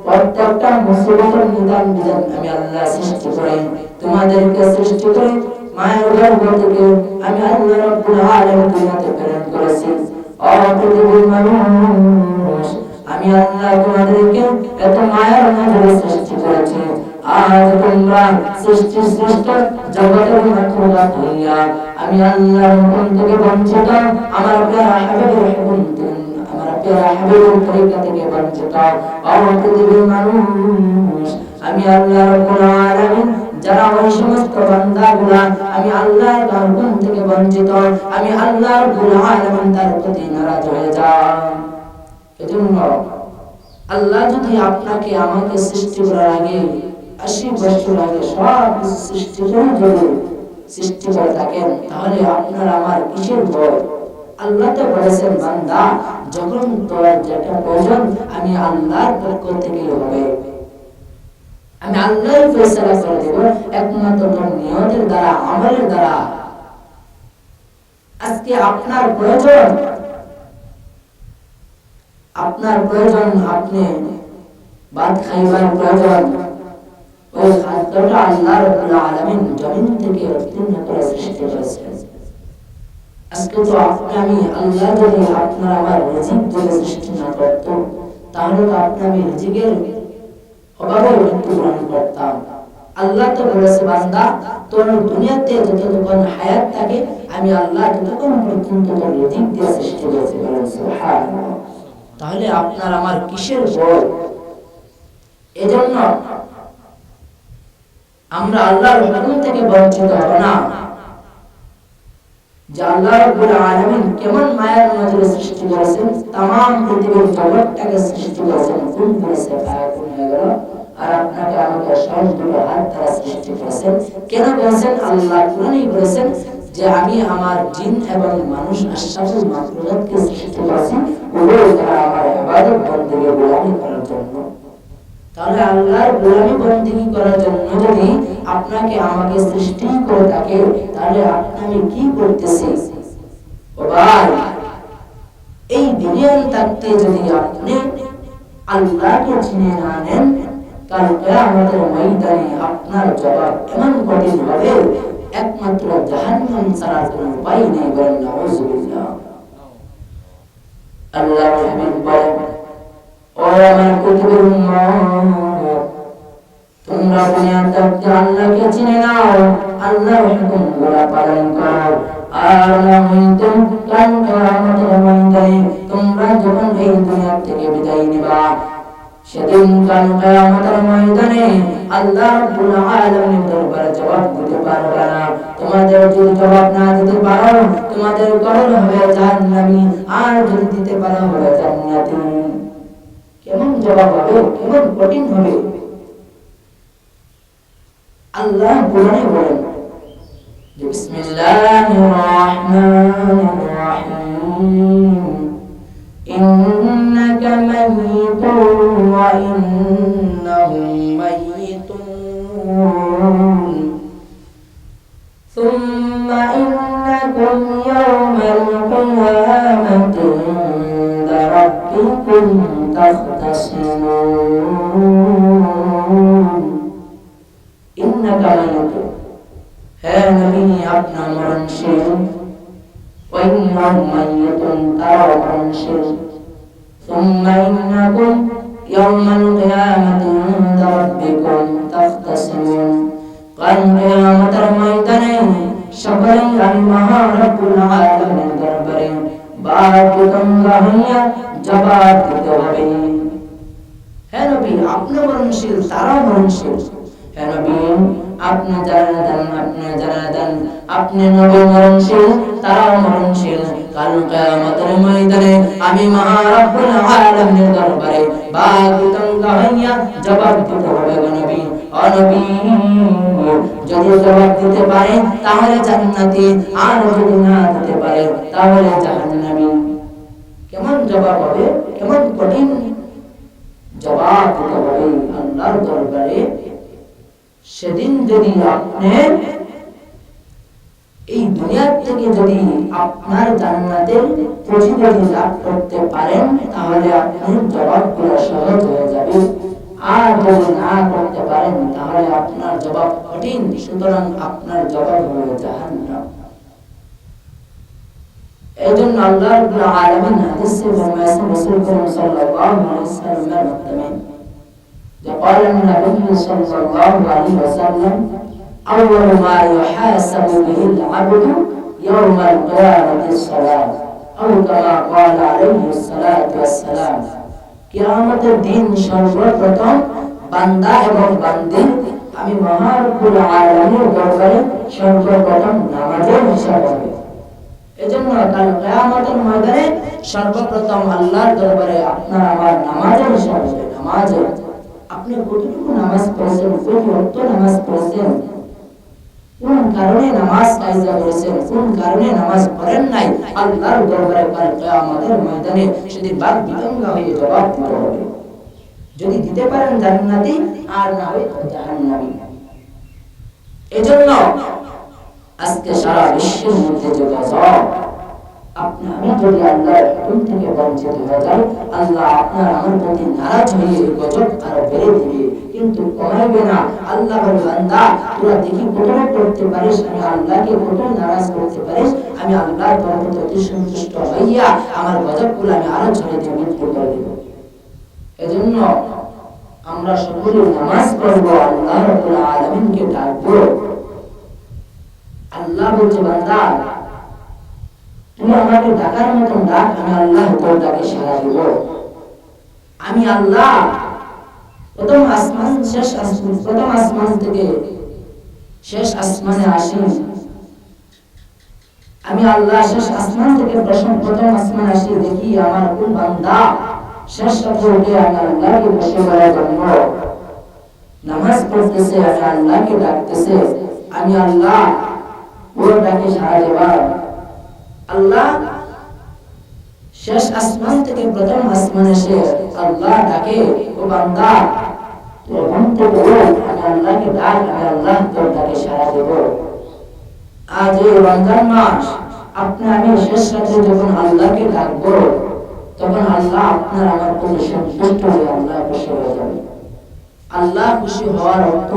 প্রত্যেকটা মুসিবতের নিদান বিধান আমি আল্লাহ সৃষ্টি করে তোমাদেরকে সৃষ্টি করে মায়ের গর্ভ থেকে আমি আল্লাহ রাব্বুল আলামিন দুনিয়াতে প্রেরণ করেছি। ও পৃথিবীর মানুষ, আমি আল্লাহ তোমাদেরকে এত মায়ের নজরে সৃষ্টি করেছি। আজ তোমরা সৃষ্টি শ্রেষ্ঠ জগতের মাখলুকাত হইয়া আমি আল্লাহর হুকুম থেকে বঞ্চিত, আমার প্যারা হাবিবের হুকুম আমার প্যারা হাবিবের তরিকা থেকে বঞ্চিত। ও পৃথিবীর মানুষ, আমি আল্লাহ রাব্বুল আলামিন যারা ওই সমস্ত বান্দাগুলা আমি আল্লাহর হুকুম থেকে বঞ্চিত, আমি আল্লাহ রাব্বুল আলামিন তার প্রতি নারাজ হয়ে যাই। এজন্য আল্লাহ যদি আপনাকে আমাকে সৃষ্টি করার আগে 80 বছর আগে সব সৃষ্টি করে থাকেন, তাহলে আপনার আমার কিসের ভয়? আল্লাহ তো বলেছেন বান্দা যখন তোর যেটা প্রয়োজন আমি আল্লাহর পক্ষ থেকে হবে, আমি আল্লাহর ফয়সালা করে দেব একমাত্র তোর নিয়তের দ্বারা আমলের দ্বারা। আজকে আপনার প্রয়োজন আপনি ভাত খাইবার প্রয়োজন, ওই খাদ্যটা আল্লাহ রাব্বুল আলামিন জমিন থেকে উৎপন্ন করে সৃষ্টি করেছেন। আজকে তো আমি আল্লাহ যদি আপনার আমার রিজিক যদি সৃষ্টি না করত, তাহলে তো আমি রিজিকের অভাবে মৃত্যুবরণ করতাম। আল্লাহ তো বলেছে, বান্দা তোর দুনিয়াতে যতক্ষণ হায়াত থাকে আমি আল্লাহ ততক্ষণ পর্যন্ত তোর রিজিক দিয়ে সৃষ্টি করেছি। সুবহানাল্লাহ। তাহলে আপনার আমার কিসের ভয়? এজন্য আমরা আল্লাহর হুকুম থেকে বঞ্চিত হব না। যে আল্লাহ রাব্বুল আলামিন কেমন মায়ার নজরে সৃষ্টি করেছেন, तमाम পৃথিবীর জগৎটাকে সৃষ্টি করেছেন, কোন করেছে ফায়াকুন হয়ে গেল। আর আপনাকে আমাকে সহজ দুটো হাত দ্বারা সৃষ্টি করেছেন। কেন করেছেন? আল্লাহ কোরআনেই বলেছেন যে আমি আমার জিন এবং মানুষ আশরাফুল মাখলুকাতকে সৃষ্টি করেছি উভয় তারা আমার ইবাদত বন্দেগী গোলামি করার জন্য। তাহলে আল্লাহর গোলামি বন্দেগী করার জন্য যদি আপনাকে আমাকে সৃষ্টি করে থাকে, তাহলে আমি কি করতেছি? ও ভাই, এই দুনিয়ায় থাকতে যদি আপনি আল্লাহকে চিনে না নেন, কাল কিয়ামতের ময়দানে আপনার জবাব এমন কঠিন হবে, একমাত্র জাহান্নাম ছাড়া কোনো উপায় নেই। বলেন নাউযুবিল্লাহ। আল্লাহর হাবিব বলেন, ও আমার পৃথিবীর উম্মত, তোমরা দুনিয়াতে আল্লাহকে চিনে নাও, আল্লাহর হুকুমগুলো পালন করো। আর না হইতো কাল কিয়ামতের ময়দানে তোমরা যখন এই দুনিয়া থেকে বিদায় নিবা, সেদিন কাল কিয়ামতের ময়দানে আল্লাহ রাব্বুল আলামিনের দরবারে জবাব দিতে পারবে না। তোমাদের যদি জবাব না দিতে পারো, তোমাদের কবর হবে জাহান্নামী, আর যদি দিতে পারো হবে জান্নাতি। কেমন জবাব হবে, কেমন কঠিন হবে। আল্লাহ কোরআনে বলেন যে বিসমিল্লাহির রাহমানির রাহিম, ইন্নাকা মাইয়িতুন ওয়া ইন্নাহুম মাইয়িতুন সুম্মা ইন্নাকুম ইয়াওমাল কিয়ামাতি ইনদা রাব্বিকুম তাখতাসিমুন। ইন্নাকা মাইয়িতুন, হে নবী আপনি মরণশীল, ওয়া ইন্নাহুম মাইয়িতুন, তারাও মরণশীল। সুম্মা ইন্নাকুম ইয়াওমাল কিয়ামাতি ইনদা রাব্বিকুম তাখতাসিমুন, কাল কিয়ামতের ময়দানে সকলেই আমি মহান রব্বুল আলামিনের দরবারে বাধ্যতামূলক হইয়া জবাব দিতে হবে। হে নবী আপনি মরণশীল, তারাও মরণশীল। হে নবী আপনি জানা দেন আপনি নবী মরণশীল, তারাও মরণশীল। কাল কিয়ামতের ময়দানে আমি মহান রব্বুল আলামিনের দরবারে বাধ্যতামূলক হইয়া জবাব দিতে হবে। গো নবী, ও নবী, যদি জবাব দিতে পারে তাহলে জান্নাতি, আর যদি না দিতে পারে তাহলে জাহান্নামী। কেমন জবাব হবে, কেমন কঠিন জবাব দিতে হবে আল্লাহর দরবারে। সেদিন যদি আপনি এই দুনিয়া থেকে যদি আপনার জান্নাতের প্রতিনিধি লাভ করতে পারেন, তাহলে আপনার জবাবগুলো সহজ হয়ে যাবে। আর যদি না করতে পারেন তাহলে আপনার জবাব কঠিন, সুতরাং আপনার জবাব হবে জাহান্নাম। এইজন্য আল্লাহ রাব্বুল আলামিন হাদিসে ফরমায়েছেন, রাসূল করিম সাল্লাল্লাহু আলাইহি ওয়াসাল্লামের মাধ্যমে যে قال النبي صلى الله عليه وسلم أول ما يحاسب به العبد يوم القيامة الصلاة أو كما قال عليه الصلاة والسلام। কিয়ামতের দিন সর্বপ্রথম বান্দা এবং বান্দী আমি মহান রব্বুল আলামিনের দরবারে সর্বপ্রথম নামাজের হিসাব হবে। এজন্য কাল কিয়ামতের ময়দানে সর্বপ্রথম আল্লাহর দরবারে আপনার আমার নামাজের হিসাব হবে। নামাজের আপনি কতটুকু নামাজ পড়েছেন, কত ওয়াক্ত নামাজ পড়েছেন, কোন কারণে নামাজ কায়দা করেছেন, কোন কারণে নামাজ পড়েন নাই, আল্লাহর দরবারে কাল কিয়ামতের ময়দানে সেদিন বাক বিতঙ্গা হয়ে জবাব দিতে হবে। যদি দিতে পারেন জান্নাতি, আর না হয় জাহান্নামী। এজন্য আজকে সারা বিশ্বের মধ্যে যে গজব, আমি যদি আল্লাহর হুকুম থেকে বঞ্চিত হয়ে যাই, আল্লাহ আপনার আমার প্রতি নারাজ হয়ে গজব আরো বেড়ে দিবে। কিন্তু কমাইবে না। আল্লাহ বলে বান্দা তোরা দেখি কতটা করতে পারিস, আমি আল্লাহকে কতটা নারাজ করতে পারিস, আমি আল্লাহর তরফ থেকে সন্তুষ্ট হইয়া আমার গজবগুলো আমি আরো ছেড়ে দিয়ে মৃত্যু করে দেব। এজন্য আমরা সকলে নামাজ পড়ব, আল্লাহ রাব্বুল আলামিনকে ডাকবো। আল্লাহ বলছে বান্দা তুই আমাকে ডাকার মতন ডাক, আমি আল্লাহ তোর ডাকে সাড়া দিব। আমি আল্লাহ প্রথম আসমান থেকে শেষ আসমানে আসি। আমি আল্লাহ শেষ আসমান থেকে প্রথম আসমানে আসি, দেখি আমার কোন বান্দা শেষ রাতে উঠে আমি আল্লাহকে বসে করার জন্য নামাজ পড়তেছে, আমি আল্লাহকে ডাকতেছে। আমি আল্লাহ ওর ডাকে সাড়া দেবার। আল্লাহ শেষ আসমান থেকে প্রথম আসমানে এসে আল্লাহ ডাকে, ও বান্দা তোর ঘুম থেকে ওঠ, আমি আল্লাহকে ডাক, আমি আল্লাহ তোর ডাকে সাড়া দেব। আজ এই রমজান মাস আপনি আমি শেষ রাতে যখন আল্লাহকে ডাকবো, তখন আল্লাহ আপনার আমার প্রতি সন্তুষ্ট হয়ে আল্লাহ খুশি হয়ে যাবে। আল্লাহ খুশি হওয়ার অর্থ,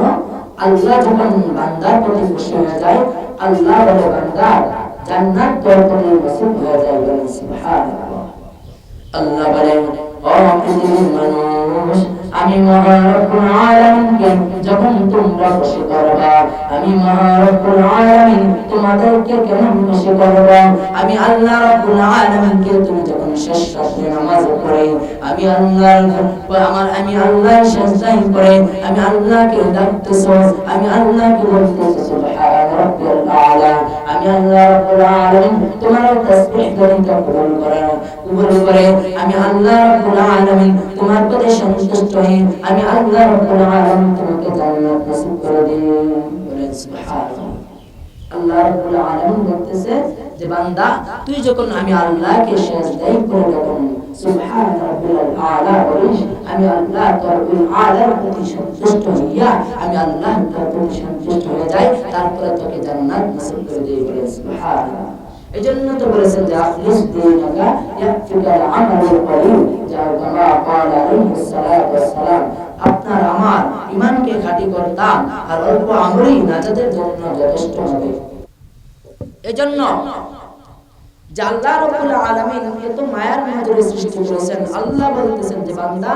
আল্লাহ যখন বান্দার প্রতি খুশি হয়ে যায়, আল্লাহ বলে বান্দা জান্নাত তোর প্রতি নসিব হয়ে যায়। বলেন সুবহানাল্লাহ। আল্লাহ বলেন ও পৃথিবীর মানুষ, আমি মহান রব্বুল আলামিনকে যখন তোমরা খুশি করবা, আমি মহান রব্বুল আলামিন তোমাদেরকে কেমন খুশি করব। আমি আল্লাহ রব্বুল আলামিনকে তুমি যখন শেষ রাতে নামাজ পড়ে আমি আল্লাহ সেজদায় পড়ে আমি আল্লাহকে ডাকতেছো, আমি আল্লাহকে বলতেছি সুবহান রাব্বিয়াল আলা। আমি আল্লাহ রব্বুল আলামিন তোমার তাসবিহ গণিতা কবুল করে আমি আল্লাহ রব্বুল আলামিন তোমার প্রতি সন্তুষ্ট হই, আমি আল্লাহ রব্বুল আলামিন তোমাকে জান্নাত নসিব করে দিই। বলেন সুবহানাল্লাহ। আল্লাহ রাব্বুল আলামিন বলতেছে যে বান্দা তুই যখন আমি আল্লাহকে সিজদায় করে যখন সুবহান রাব্বিল আলা বলিস, আমি আল্লাহ রাব্বুল আলার প্রতি সন্তুষ্ট হইয়া আমি আল্লাহ তার প্রতি সন্তুষ্ট হয়ে যাই, তারপরে তোকে জান্নাত নসিব করে দেই। বলেন সুবহানাল্লাহ। এজন্য তো বলেছেন যে আখলিস দীনাকা ইয়াফিকাল আমালুল কলিল, যা কামা ক্বালা আলাইহিস সালাতু ওয়াস সালাম, আপনার আমার ঈমানকে খাঁটি করতাম আর অল্প আমলই নাজাতের জন্য যথেষ্ট হবে। এজন্য যে আল্লাহ রাব্বুল আলামিন এত মায়ার নজরে সৃষ্টি করেছেন, আল্লাহ বলতেছেন যে বান্দা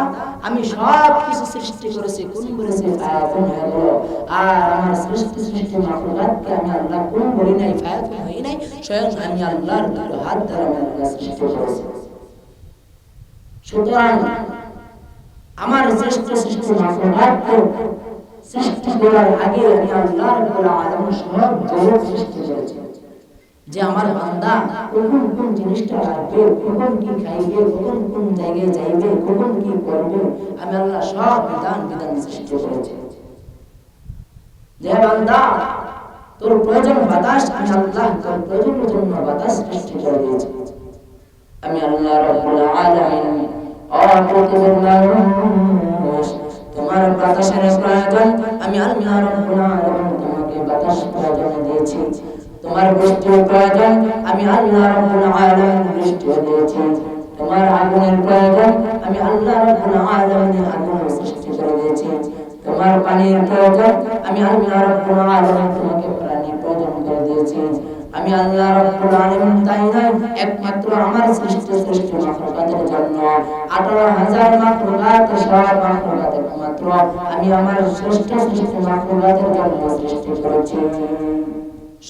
আমি সব কিছু সৃষ্টি করেছি, কোন করেছি ফায়াকুন হয়ে গেল। আর আমার সৃষ্টি মাখলুকাতকে আমি আল্লাহ কোন বলি নাই, ফায়াকুন হই নাই, স্বয়ং আমি আল্লাহর দুটো হাত দ্বারা আমি আল্লাহ সৃষ্টি করেছি। সুতরাং আমার সৃষ্টি মাখলুকাতকে সৃষ্টি করার আগে আমি আল্লাহ রাব্বুল আলামিন সব জগৎ সৃষ্টি করেছি। যে আমার বান্দা কখন কোন জিনিসটা রাখবে, কখন কি খাইবে, কখন কোন জায়গায় যাইবে, কখন কি করবে, আমি আল্লাহ সব বিধান সৃষ্টি করেছি। যে বান্দা তোর প্রয়োজন বাতাস, আমি আল্লাহ তোর প্রয়োজনের জন্য বাতাস সৃষ্টি করে দিয়েছি। আমি আল্লাহ রাব্বুল আলামিন পৃথিবীর মানুষ তোমার বাতাসের প্রয়োজন, আমি আল্লাহ রাব্বুল আলামিন তোমাকে বাতাস প্রয়োজন দিয়েছি। তোমার বৃষ্টির প্রয়োজন, আমি আল্লাহ রাব্বুল আলামিন বৃষ্টি দিয়েছি। তোমার আগুনের প্রয়োজন, আমি আল্লাহ রাব্বুল আলামিন আগুন সৃষ্টি করে দিয়েছি। তোমার পানির প্রয়োজন, আমি আল্লাহ রাব্বুল আলামিন তোমাকে পানি প্রদান করে দিয়েছি। আমি আল্লাহ রাব্বুল আলামিন তাই নয়, একমাত্র আমার সৃষ্টি মাখলুকাতের জন্য 18,000 মাখলুকাত, সব মাখলুকাত একমাত্র আমি আমার শ্রেষ্ঠ সৃষ্টি মাখলুকাতের জন্য সৃষ্টি করেছি।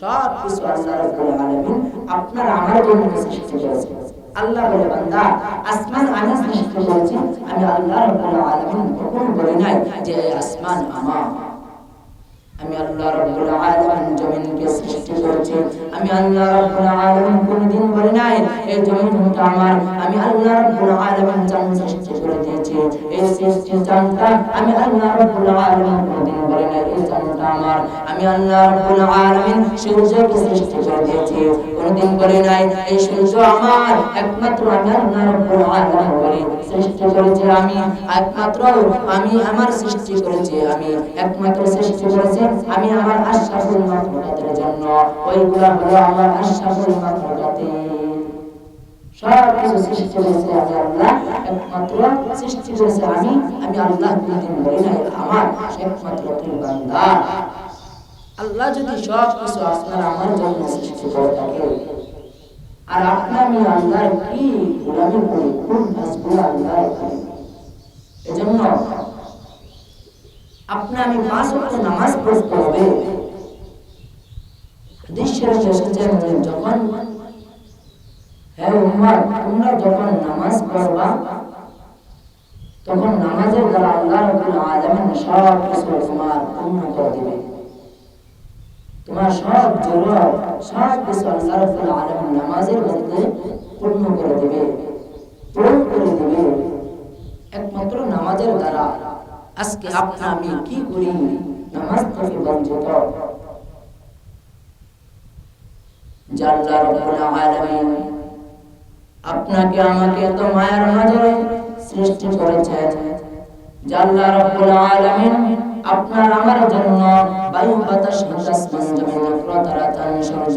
সব কিছু আল্লাহ রাব্বুল আলামিন আপনার আমার জন্য সৃষ্টি করেছেন। আল্লাহ বলে বান্দা আসমান আমি সৃষ্টি করেছি, আমি আল্লাহ রাব্বুল আলামিন কখনো বলি নাই যে আসমান আমার। আমি আল্লাহ রাব্বুল আলামিন জমিনকে সৃষ্টি করেছি, আমি আল্লাহ রাব্বুল আলামিন কোনদিন বলি নাই এই জমিনটা আমার। আমি আল্লাহ রাব্বুল আলামিন চাঁদ সৃষ্টি করে দিয়েছি, এই সৃষ্টি চাঁদটা আমি আল্লাহ রাব্বুল আলামিন কোনদিন বলি নাই এই চাঁদটা আমার। আমি আল্লাহ রাব্বুল আলামিন সূর্যকে সৃষ্টি করে দিয়েছি, কোনদিন বলি নাই এই সূর্য আমার। একমাত্র আমি আল্লাহ রাব্বুল আলামিন বলি সৃষ্টি করেছি আমি, একমাত্র আমি আমার সৃষ্টি করেছি, আমি একমাত্র সৃষ্টি করেছি আমি আমার আশরাফুল মাখলুকাতের জন্য। ওইগুলা হলো আমার আশরাফুল মাখলুকাত। সব কিছু সৃষ্টি করেছে আমি আল্লাহ, একমাত্র সৃষ্টি করেছে আমি আল্লাহ। কোনদিন বলি নাই আমার, একমাত্র তুই বান্দা। আল্লাহ যদি সব কিছু আপনার আমার জন্য সৃষ্টি করে থাকে, আর আপনার আমি আল্লাহর কি গোলামি করি, কোন কাজগুলো আল্লাহ করি, এজন্য আপনি আমি 5 ওয়াক্ত নামাজ পড়তে হবে। হাদিস শরীফে এসেছে যখন হে উম্মত তোমরা যখন নামাজ পড়বা তখন নামাজের দ্বারা আল্লাহ রাব্বুল আলামিন সব কিছু তোমার পূর্ণ করে দিবে। তোমার সব জরুরত সব কিছু আল্লাহ রাব্বুল আলামিন নামাজের মধ্যে পূর্ণ করে দিবে, পূরণ করে দিবে একমাত্র নামাজের দ্বারা। আজকে আপনি আমি কি করি? নামাজ থেকে বঞ্চিত। আল্লাহ রাব্বুল আলামিন আপনাকে আমাকে এত মায়ার নজরে সৃষ্টি করেছেন। আল্লাহ রাব্বুল আলামিন আপনার আমার জন্য বায়ু বাতাস আসমান জমিন নক্ষত্র চাঁদ সূর্য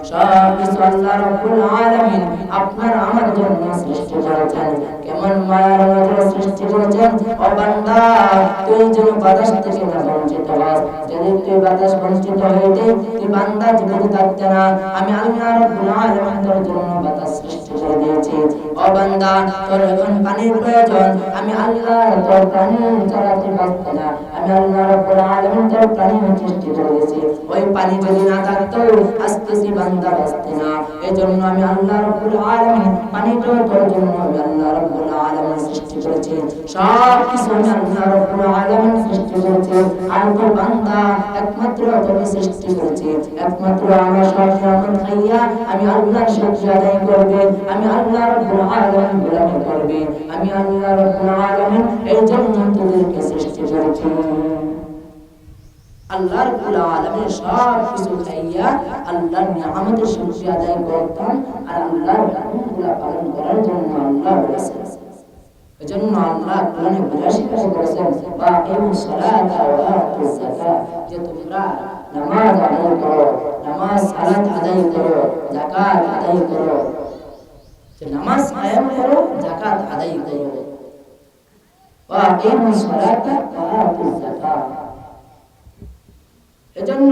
সব কিছু আল্লাহ রাব্বুল আলামিন আপনার আমার জন্য সৃষ্টি করেছেন। কেমন মায়ার নজরে সৃষ্টি করেছেন। ও বান্দা, তুই যেন বাতাস থেকে না বঞ্চিত হস। যদি তুই বাতাস বঞ্চিত হইতে তুই বান্দা জীবিত থাকতে না। আমি আল্লাহ রাব্বুল আলামিন তোর জন্য বাতাস সৃষ্টি করে দিয়েছি। ও বান্দা, তোর এখন পানির প্রয়োজন। আমি আল্লাহ তোর পানি চালাতে পারছি না। আমি আল্লাহ রাব্বুল আলামিন তোর পানি সৃষ্টি করে দিয়েছি। ওই পানি যদি না থাকতো আজকে তুই বান্দা বাঁচতে না। এজন্য আমি আল্লাহ রাব্বুল আলামিন পানিটা তোর জন্য আমি আল্লাহ রাব্বুল আলামিন সৃষ্টি করেছি। সব কিছু আমি আল্লাহ রাব্বুল আলামিন সৃষ্টি করেছি। আর তোর বান্দা একমাত্র তোকে সৃষ্টি করেছি, একমাত্র আমার সব নিয়ামত খাইয়া আমি আল্লাহর শুকরিয়া আদায় করবে, আমি আল্লাহ রাব্বুল আলামিন গোলামি করবে। আমি আল্লাহ রাব্বুল আলামিন এই জন্য তোদেরকে সৃষ্টি করেছি। আল্লাহ রাব্বুল আলামিন সব কিছু খাইয়া আল্লাহর নিয়ামতের শুকরিয়া আদায় করতাম, আর আল্লাহর হুকুমগুলো পালন করার জন্য আল্লাহ বলেছেন। এজন্য আল্লাহ কোরআনে 82 বলেছেন বা আকিমুস সালাতা ওয়া আতুজ যাকাত, যে তোমরা নামাজ আদায় করো, নামাজ সালাত আদায় করো, যাকাত আদায় করো। যে নামাজ কায়েম করো, যাকাত আদায় করো। ওয়া আকিমুস সালাতা ওয়া আতুজ যাকাত। এজন্য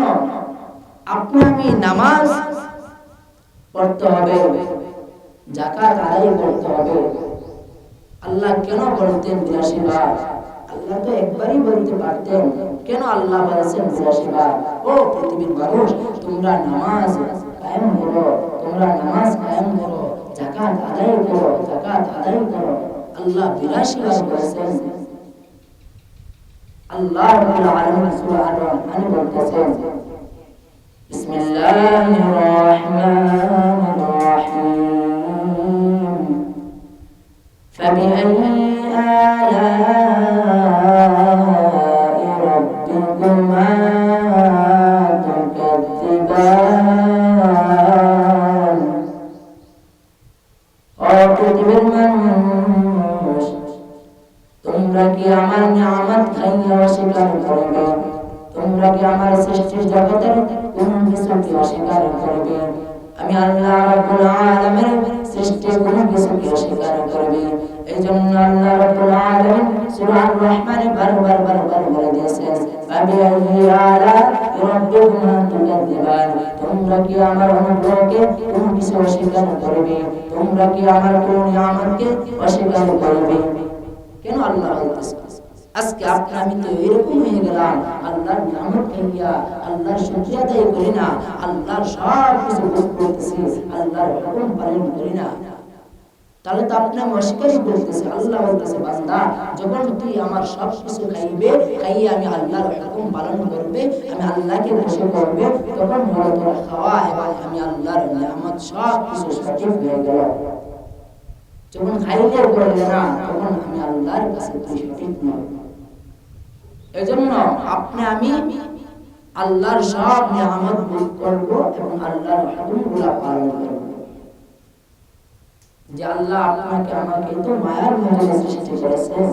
আপনি আমি নামাজ পড়তে হবে, যাকাত আদায় করতে হবে। আল্লাহ কেন বলতেন 82 বার? আল্লাহ তো একবারই বলতে পারতেন, কেন আল্লাহ বলেছেন 82 বার? ও পৃথিবীর মানুষ, তোমরা নামাজ কায়েম করো, তোমরা নামাজ কায়েম করো, যাকাত আদায় করো, যাকাত আদায় করো। আল্লাহ 82 বার বলেছেন। আল্লাহ রাব্বুল আলামিন সূরা আল-আনআম বলতেছেন বিসমিল্লাহির রাহমানির রাহিম ফাবিআইয়ি আলা'i রাব্বিকুমা তুকাযযিবান। ও পৃথিবীর মানুষ, তোমরা কি আমার নিয়ামত খাইয়া অস্বীকার করবে? তোমরা কি আমার সৃষ্টির জগতের কোন কিছুকে অস্বীকার করবে? আমি আল্লাহ রাব্বুল আলামিন সৃষ্টির কোন কিছুকে অস্বীকার করবে? এই জন্য আল্লাহ রাব্বুল আলামিন সূরা আর-রহমানে বারবার বলে দিয়েছেন ফাবিআইয়ি আলা'i রাব্বিকুমা তুকাযযিবান। তোমরা কি আমার অনুগ্রহকে কোন কিছু অস্বীকার করবে? তোমরা কি আমার কোন নিয়ামতকে অস্বীকার করবে? কেন আল্লাহ বলতেছে? আজকে আপনি আমি তো এরকম হয়ে গেলাম, আল্লাহর নিয়ামত খাইয়া আল্লাহর শুকরিয়া আদায় করি না, আল্লাহর সব কিছু ভোগ করতেছি, আল্লাহর হুকুম পালন করি না। তাহলে তো আপনি অস্বীকারই করতেছে। আল্লাহ বলতেছে বান্দা, যখন তুই আমার সব কিছু খাইবে, খাইয়ে আমি আল্লাহর হুকুম পালন করবে, আমি আল্লাহকে খুশি করবে, তখন হলো তোর খাওয়া এবং আমি আল্লাহর নিয়ামত সব কিছু সঠিক হয়ে গেল। যখন খাইতে করবে না, তখন আমি আল্লাহর কাছে তুই সঠিক নয়। এজন্য আপনি আমি আল্লাহর সব নিয়ামত ভোগ করব এবং আল্লাহর হুকুমগুলো পালন করব। যে আল্লাহ আপনাকে আমাকে তো মায়ার মধ্যে সৃষ্টি করেছেন,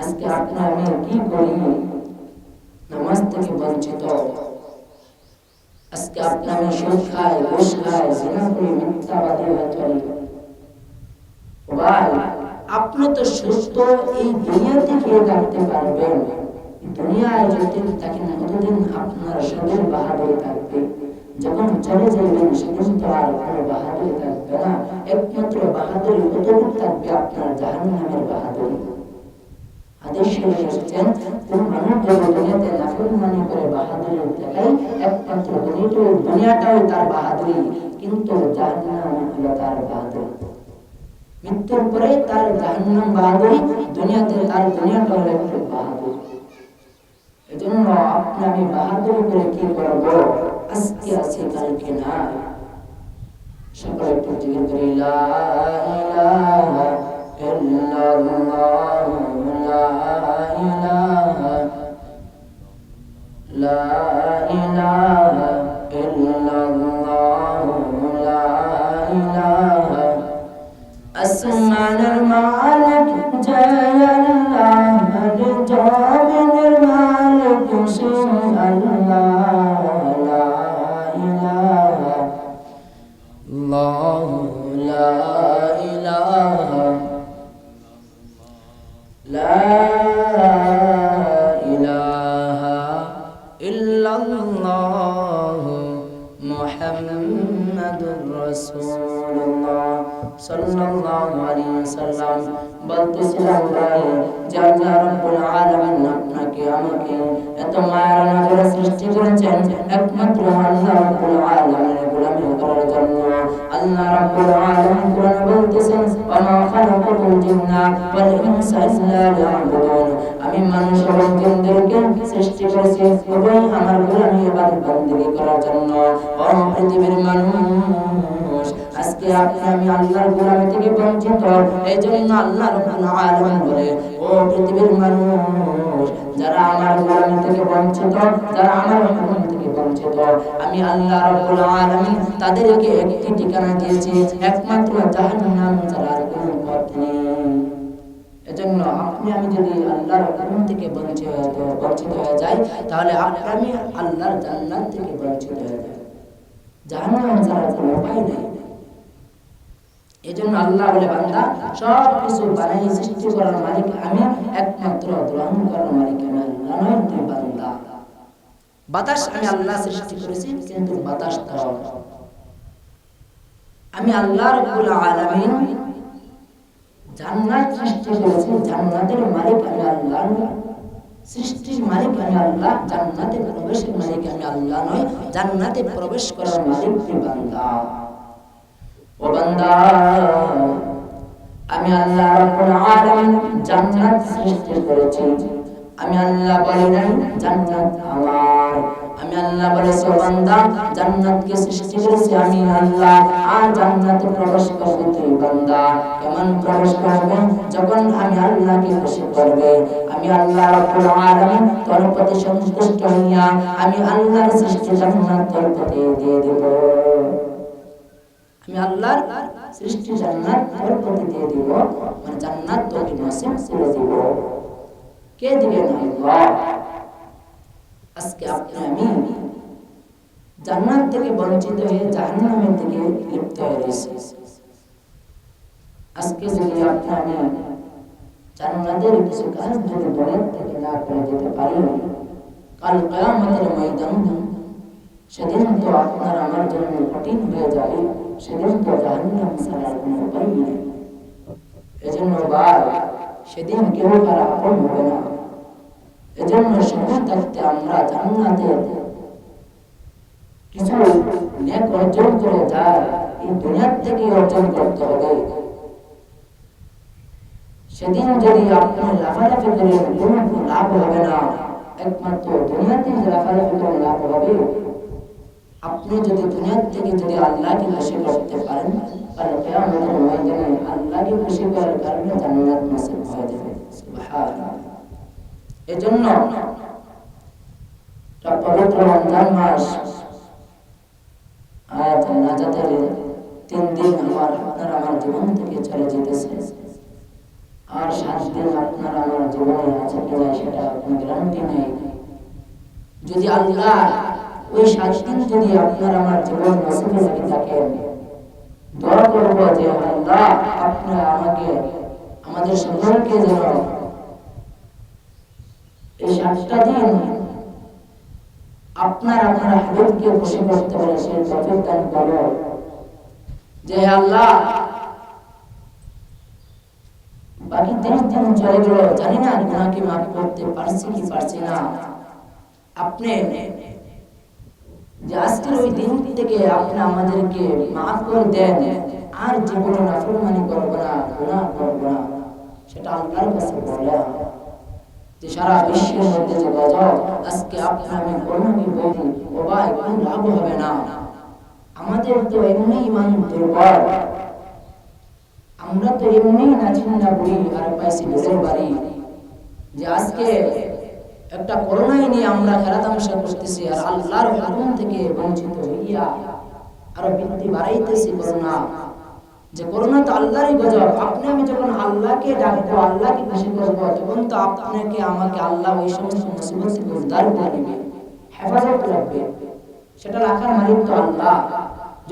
আজকে আপনি আমি কি করি? নামাজ থেকে বঞ্চিত। আজকে আপনি আমি সুদ খাই, ঘুষ খাই, জিনা করি, মিথ্যাবাদী হয়ে চলি। ভাই, আপনি তো সুস্থ এই দুনিয়াতে খেয়ে থাকতে পারবেন, দুনিয়ায় যতদিন থাকেন ততদিন আপনার শরীর বাহাদুরি থাকবে। যখন চলে যাবেন সেদিন তো আর কোনো বাহাদুরি থাকবে না। একমাত্র বাহাদুরি কতটুকু থাকবে? আপনার জাহান্নামের বাহাদুরি। হাদিস শরীফে এসেছেন, কোন মানুষ যদি দুনিয়াতে নাফরমানি করে বাহাদুরি দেখায়, একমাত্র দুনিয়াটাও তার বাহাদুরি, কিন্তু জাহান্নাম হলো তার বাহাদুরি। মৃত্যুর পরে তার জাহান্নাম বাহাদুরি, দুনিয়াতে তার দুনিয়াটা হলো একটু বাহাদুরি। এজন্য আপনি আমি বাহাদুরি করে কি করব? আজকে আছে কালকে না। সকলে একটু জিকির করি, লা ইলাহা ইল্লাল্লাহ, লা ইলাহা, লা ইলাহা ইল্লাল্লাহ, লা ইলাহা। আসমানের মালিক জয় আল্লাহ, জমিনের মালিক সে আল্লাহ, লা ইলাহা ইল্লাল্লাহ, লা ইলাহা, লা ইলাহা ইল্লাল্লাহ মুহাম্মাদুর রাসূলুল্লাহ সাল্লাল্লাহু আলাইহি ওয়াসাল্লাম। বলতেছিলাম ভাই, যে আল্লাহ রাব্বুল আলামিন আপনাকে আমাকে এত মায়ার নজরে সৃষ্টি করেছেন একমাত্র আল্লাহ রাব্বুল আলামিনের গোলামি করার জন্য। আল্লাহ রাব্বুল আলামিন কোরআনে বলতেছেন, ওয়া মা খালাকাতুল জিন্না ওয়াল ইনসা ইল্লা লিয়াবুদুন। আমি মানুষ এবং জিনদেরকে সৃষ্টি করেছি কেবল আমার গোলামি ইবাদত বندگی করার জন্য। ও পৃথিবীর মানুষ, আজকে আপনি আমি আল্লাহর গোলামি থেকে বঞ্চিত। এই জন্য আল্লাহ রাব্বুল আলামিন বলে, ও পৃথিবীর মানুষ, যারা আমার গোলামি থেকে বঞ্চিত, যারা আমার হুকুম থেকে বঞ্চিত, আমি আল্লাহ রাব্বুল আলামিন তাদেরকে একটি ঠিকানা দিয়েছি, একমাত্র জাহান্নাম ছাড়া আর কোনো পথ নেই। এজন্য আপনি আমি যদি আল্লাহর হুকুম থেকে বঞ্চিত হয়ে যাই, তাহলে আমি আল্লাহর জান্নাত থেকে বঞ্চিত হয়ে যাই। জাহান্নাম ছাড়া কোনো উপায় নেই। এজন্য আল্লাহ বলে, বান্দা, সব কিছু বানাই সৃষ্টি করার মালিক আমি, একমাত্র গ্রহণ করার মালিক আমি আল্লাহ নয়, তুই বান্দা। বাতাস আমি আল্লাহ সৃষ্টি করেছি, কিন্তু বাতাস দাও আমি আল্লাহ রাব্বুল আলামিন। জান্নাত সৃষ্টি করেছি, জান্নাতের মালিক আমি আল্লাহ, সৃষ্টির মালিক আমি আল্লাহ, জান্নাতে প্রবেশের মালিক আমি আল্লাহ নয়, জান্নাতে প্রবেশ করার মালিক তুই বান্দা। ও বান্দা, আমি আল্লাহ রাব্বুল আলামিন জান্নাত সৃষ্টি করেছি। আমি আল্লাহ বলি নাই জান্নাত আমার, আমি আল্লাহ বলেছি, ও বান্দা, জান্নাতকে সৃষ্টি করেছি আমি আল্লাহ, আর জান্নাতে প্রবেশ করবে তুই বান্দা। কেমন প্রবেশ করবে? যখন আমি আল্লাহকে খুশি করবে। আমি আল্লাহ রাব্বুল আলামিন তোর প্রতি সন্তুষ্ট হইয়া আমি আল্লাহর সৃষ্টি জান্নাত তোর প্রতি দিয়ে দেব। আমি আল্লাহর সৃষ্টি জান্নাত তোর প্রতি দিয়ে দিব, মানে জান্নাত তোকে নসিব করে দিব। কে দিবেন? আল্লাহ। আজকে আপনি আমি জান্নাত থেকে বঞ্চিত হয়ে জাহান্নামের দিকে লিপ্ত হয়ে রয়েছি। আজকে যদি আপনি আমি জান্নাতের কিছু কাজ যদি দুনিয়া থেকে না করে যেতে পারি, কাল কিয়ামতের ময়দান সেদিন তো আপনার আমার জন্য কঠিন হয়ে যাবে। সেদিন তো জাহান্নাম ছাড়ার কোনো উপায় নেই। এজন্য ভাই, সেদিন কেউ কার আপন হবে না। এজন্য সময় থাকতে আমরা জান্নাতের কিছু নেক অর্জন করে যাই, এই দুনিয়ার থেকে অর্জন করতে হবে। সেদিন যদি আপনি লাফালাফি করেন কোনো লাভ হবে না, একমাত্র দুনিয়াতে লাফালাফি করে লাভ হবে। আপনি যদি দুনিয়া থেকে যদি আল্লাহকে খুশি করতে পারেন, তাহলে কিয়ামতের ময়দানে আল্লাহকে খুশি করার কারণে জান্নাত নসিব হয়ে যাবে। সুবহানাল্লাহ। এজন্য পবিত্র রমজান মাস আজ নাজাতের 3 দিন আপনার জীবন থেকে চলে যেতেছে, আর 7 দিন আপনার আমার জীবনে আছে কিনা সেটা কোনো গ্যারান্টি নেই। যদি আল্লাহ ওই 7 দিন যদি আপনার আমার জীবন নসিবে যদি থাকেন, দোয়া করব যে আল্লাহ আপনি আমাকে আমাদের সকলকে যেন এই 7টা দিন আপনার হাবিবকে খুশি করতে পারে সেই তৌফিক দান করুন। যে আল্লাহ বাকি 30 দিন চলে গেল, জানি না গুনাহকে মাফ করতে পারছি কি পারছি না। আপনি যে আজকের ওই দিন থেকে আপনি আমাদেরকে মাফ করে দেন, আর জীবনে নাফরমানি করব না, গুনাহ করব না, সেটা আল্লাহর কাছে বলা। যে সারা বিশ্বের মধ্যে যে গজব আজকে আপনি আমি করোনাকে বলি ও ভাই কোনো লাভ হবে না। আমাদের তো এমনি ইমান দুর্বল, আমরা তো এমনি নাচিনা বুড়ি আর পাইছি ঘরের বাড়ি। যে আজকে একটা করোনাই নিয়ে আমরা খেলা তামাশা করতেছি আর আল্লাহর হুকুম থেকে বঞ্চিত হইয়া আরো বৃদ্ধি বাড়াইতেছি করোনা। যে করোনা তো আল্লাহরই গজব। আপনি আমি যখন আল্লাহকে ডাকবো, আল্লাহকে খুশি করবো, তখন তো আপনাকে আমাকে আল্লাহ ওই সমস্ত মুসিবত থেকে উদ্ধার করে দিবে, হেফাজত রাখবে। সেটা রাখার মালিক তো আল্লাহ।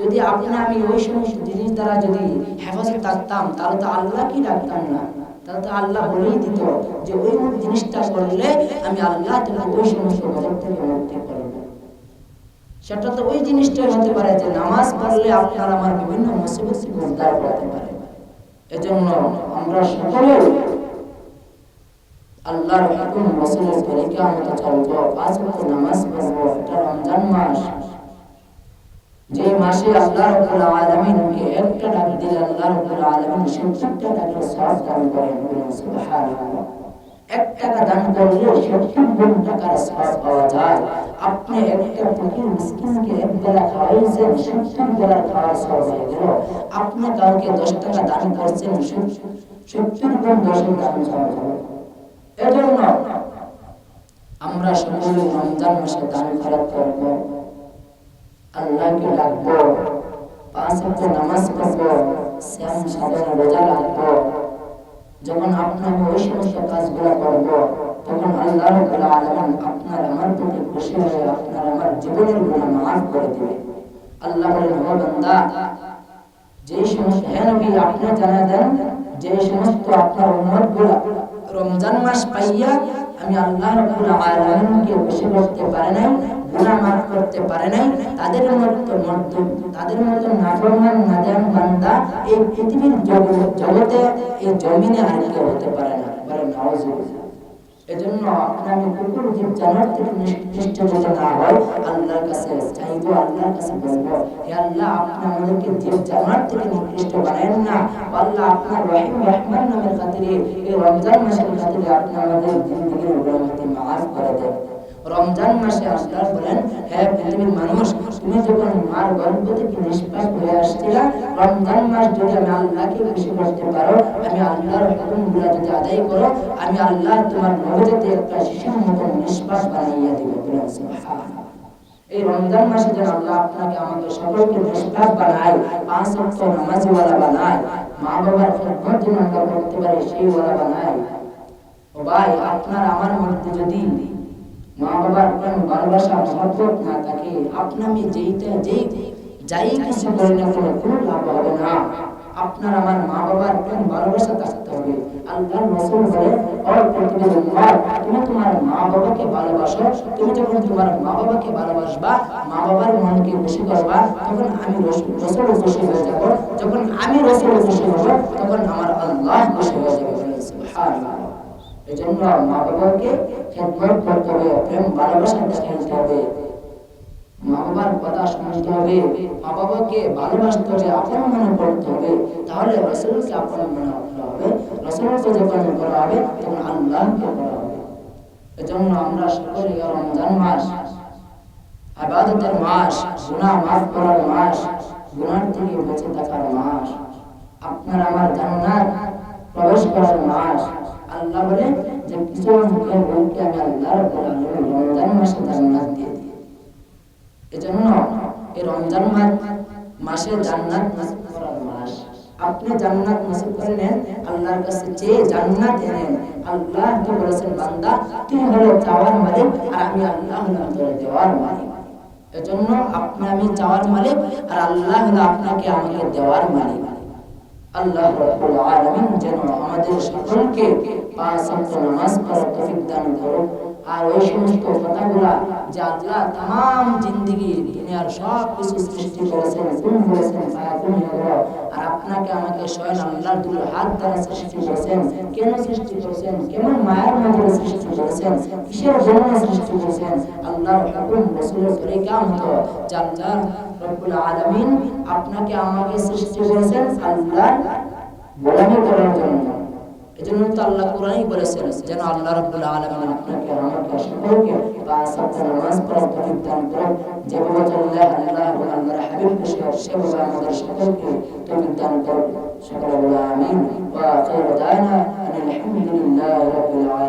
যদি আপনি আমি ওই সমস্ত জিনিস দ্বারা যদি হেফাজত থাকতাম, তাহলে তো আল্লাহকে ডাকতাম না, তাহলে তো আল্লাহ বলেই দিত যে ওই জিনিসটা করলে আমি আল্লাহ তোমাকে ওই সমস্ত গজব থেকে মুক্তি করবো। সেটা তো ওই জিনিসটাই হতে পারে যে নামাজ পড়লে আপনার আমার বিভিন্ন মুসিবত থেকে উদ্ধার করতে পারে। এজন্য আমরা সকলে আল্লাহর হুকুম রাসূলের তরিকা মতো চলবো, 5 ওয়াক্ত নামাজ পড়বো। এটা রমজান মাস, যে মাসে আল্লাহ রাব্বুল আলামিনকে একটা ডাক দিলে আল্লাহ রাব্বুল আলামিন 70টা ডাকের সওয়াব দান করেন। সুবহানাল্লাহ। 1 টাকা দান করলে 70 গুণ টাকার সওয়াব পাওয়া যায়। আপনি একটা ফকির মিসকিনকে এক বেলা খাওয়াইছেন, 70 বেলা খাওয়ার সওয়াব হয়ে গেল। আপনি কাউকে 10 টাকা দান করছেন, 70 গুণ 10 দান সওয়াব। এজন্য আমরা সকলে রমজান মাসে দান খয়রাত করব, আল্লাহকে ডাকবো, 5 ওয়াক্ত নামাজ পড়বো, সিয়াম সাধনা রোজা রাখবো। যখন আপনার ওই সমস্ত কাজগুলো করব, তখন আল্লাহ রাব্বুল আলামিন আপনার আমার প্রতি খুশি হয়ে আপনার আমার জীবনের গুনাহ মাফ করে দিবে। আল্লাহ বলেন, ও বান্দা, যে সমস্ত হে নবী আপনি জানা দেন, যে সমস্ত আপনার উম্মতগুলো রমজান মাস পাইয়া আমি আল্লাহ রাব্বুল আলামিনকে খুশি করতে পারে নাই, গুনাহ মাফ করতে পারে নাই, তাদের মতো নাফরমান নাদাম বান্দা এই পৃথিবীর জগতে এই জমিনে আর কেউ হতে পারে না। বলেন নাউজুবিল্লাহ। এজন্য আমি কুকুর জীব জানার থেকে নিষ্ঠিষ্ট যদি না হয়, আল্লাহর কাছে চাইবো, আল্লাহর কাছে বলবো, হে আল্লাহ আপনি আমাদেরকে জীব জানার থেকে নিকৃষ্ট বানায়েন না। আল্লাহ আপনার রহিম রহমান নামের খাতিরে এই রমজান মাসের খাতিরে আপনি আমাদের জিন্দেগির গুনাহকে মাফ করে দেন। রমজান মাসে আল্লাহ বলেন, হে পৃথিবীর মানুষ, তুমি যখন মার গর্ভ থেকে নিষ্পাপ হয়ে আসছিলা, রমজান মাস যদি আমি আল্লাহকে খুশি করতে পারো, আমি আল্লাহর হুকুমগুলো যদি আদায় করো, আমি আল্লাহ তোমার নবজাতি একটা শিশুর মতো নিষ্পাপ বানাইয়া দিব। বলেন সুবহানাল্লাহ। এই রমজান মাসে যেন আল্লাহ আপনাকে আমাদের সকলকে নিষ্পাপ বানায়, 5 ওয়াক্ত নামাজওয়ালা বানায়, মা বাবার খেদমত যেন আমরা করতে পারি সেই ওয়ালা বানায়। ও ভাই, আপনার আমার মধ্যে যদি মা বাবার প্রেম ভালোবাসা মহব্বত না থাকে, আপনি আমি যাই কিছু করি না কেন কোনো লাভ হবে না। আপনার আমার মা বাবার প্রেম ভালোবাসা থাকতে হবে। আল্লাহর রাসূল বলেন, ও পৃথিবীর উম্মত, তুমি তোমার মা বাবাকে ভালোবাসো। তুমি যখন তোমার মা বাবাকে ভালোবাসবা, মা বাবার মনকে খুশি করবা, তখন আমি রাসূল খুশি হয়ে যাব। যখন আমি রাসূল খুশি হব, তখন আমার আল্লাহ খুশি হয়ে যাবে। সুবহানাল্লাহ। এজন্য মা বাবাকে খেদমত করতে হবে, প্রেম ভালোবাসা দেখাতে হবে, মা বাবার কথা শুনতে হবে, মা বাবাকে ভালোবাসতে হবে, আপন মনে করতে হবে। তাহলে রাসূলকে আপন মনে করা হবে, রাসূলকে যখন করা হবে তখন আল্লাহকে করা হবে। এজন্য আমরা সকলে রমজান মাস ইবাদতের মাস, গুনাহ মাফ করার মাস, গুনাহ থেকে বেঁচে থাকার মাস, আপনার আমার জান্নাত প্রবেশ করার মাস। আল্লাহ বলে যে কিছু লোককে আমি আল্লাহ রাব্বুল আলামিন রমজান মাসে জান্নাত দিয়ে দিই। এজন্য এই রমজান মাসে জান্নাত নসিব করার মাস। আপনি জান্নাত নসিব করে নেন, আল্লাহর কাছে চেয়ে জান্নাত এনেন। আল্লাহ তো বলেছেন, বান্দা তুই হলো চাওয়ার মালিক আর আমি আল্লাহ হলাম তোর দেওয়ার মালিক। এজন্য আপনি আমি চাওয়ার মালিক, আর আল্লাহ হলো আপনাকে আমাকে দেওয়ার মালিক। আল্লাহ রাব্বুল আলামিন যেন আমাদের সকলকে পাঁচ ওয়াক্ত নামাজ পড়ার তৌফিক দান করুন। আর ওই সমস্ত কথাগুলা যে আল্লাহ तमाम জিন্দেগি দুনিয়ার সব কিছু সৃষ্টি করেছেন, কোন বলেছেন ফায়াকুন হলো, আর আপনাকে আমাকে স্বয়ং আল্লাহর দুটো হাত দ্বারা সৃষ্টি করেছেন। কেন সৃষ্টি করেছেন, কেমন মায়ার মধ্যে সৃষ্টি করেছেন, কিসের জন্য সৃষ্টি করেছেন, আল্লাহর হুকুম রাসূলের তরিকা মতো যে আল্লাহ রাব্বুল আলামিন আপনাকে আমাকে সৃষ্টি করেছেন আল্লাহর গোলামি করার জন্য। এজন্য তো আল্লাহ কোরআনই বলেছেন যেন আল্লাহ রাব্বুল আলামিন আপনাকে আমাকে সকলকে পাঁচ ওয়াক্ত নামাজ পড়ার তৌফিক দান করুন। যেভাবে আল্লাহ এবং আল্লাহর হাবিব সেভাবে আমাদের সকলকে তৌফিক দান করুন। সকলে বলে আমিন। ওয়া আখিরু দাওয়ানা আলহামদুলিল্লাহি রাব্বিল আলামিন।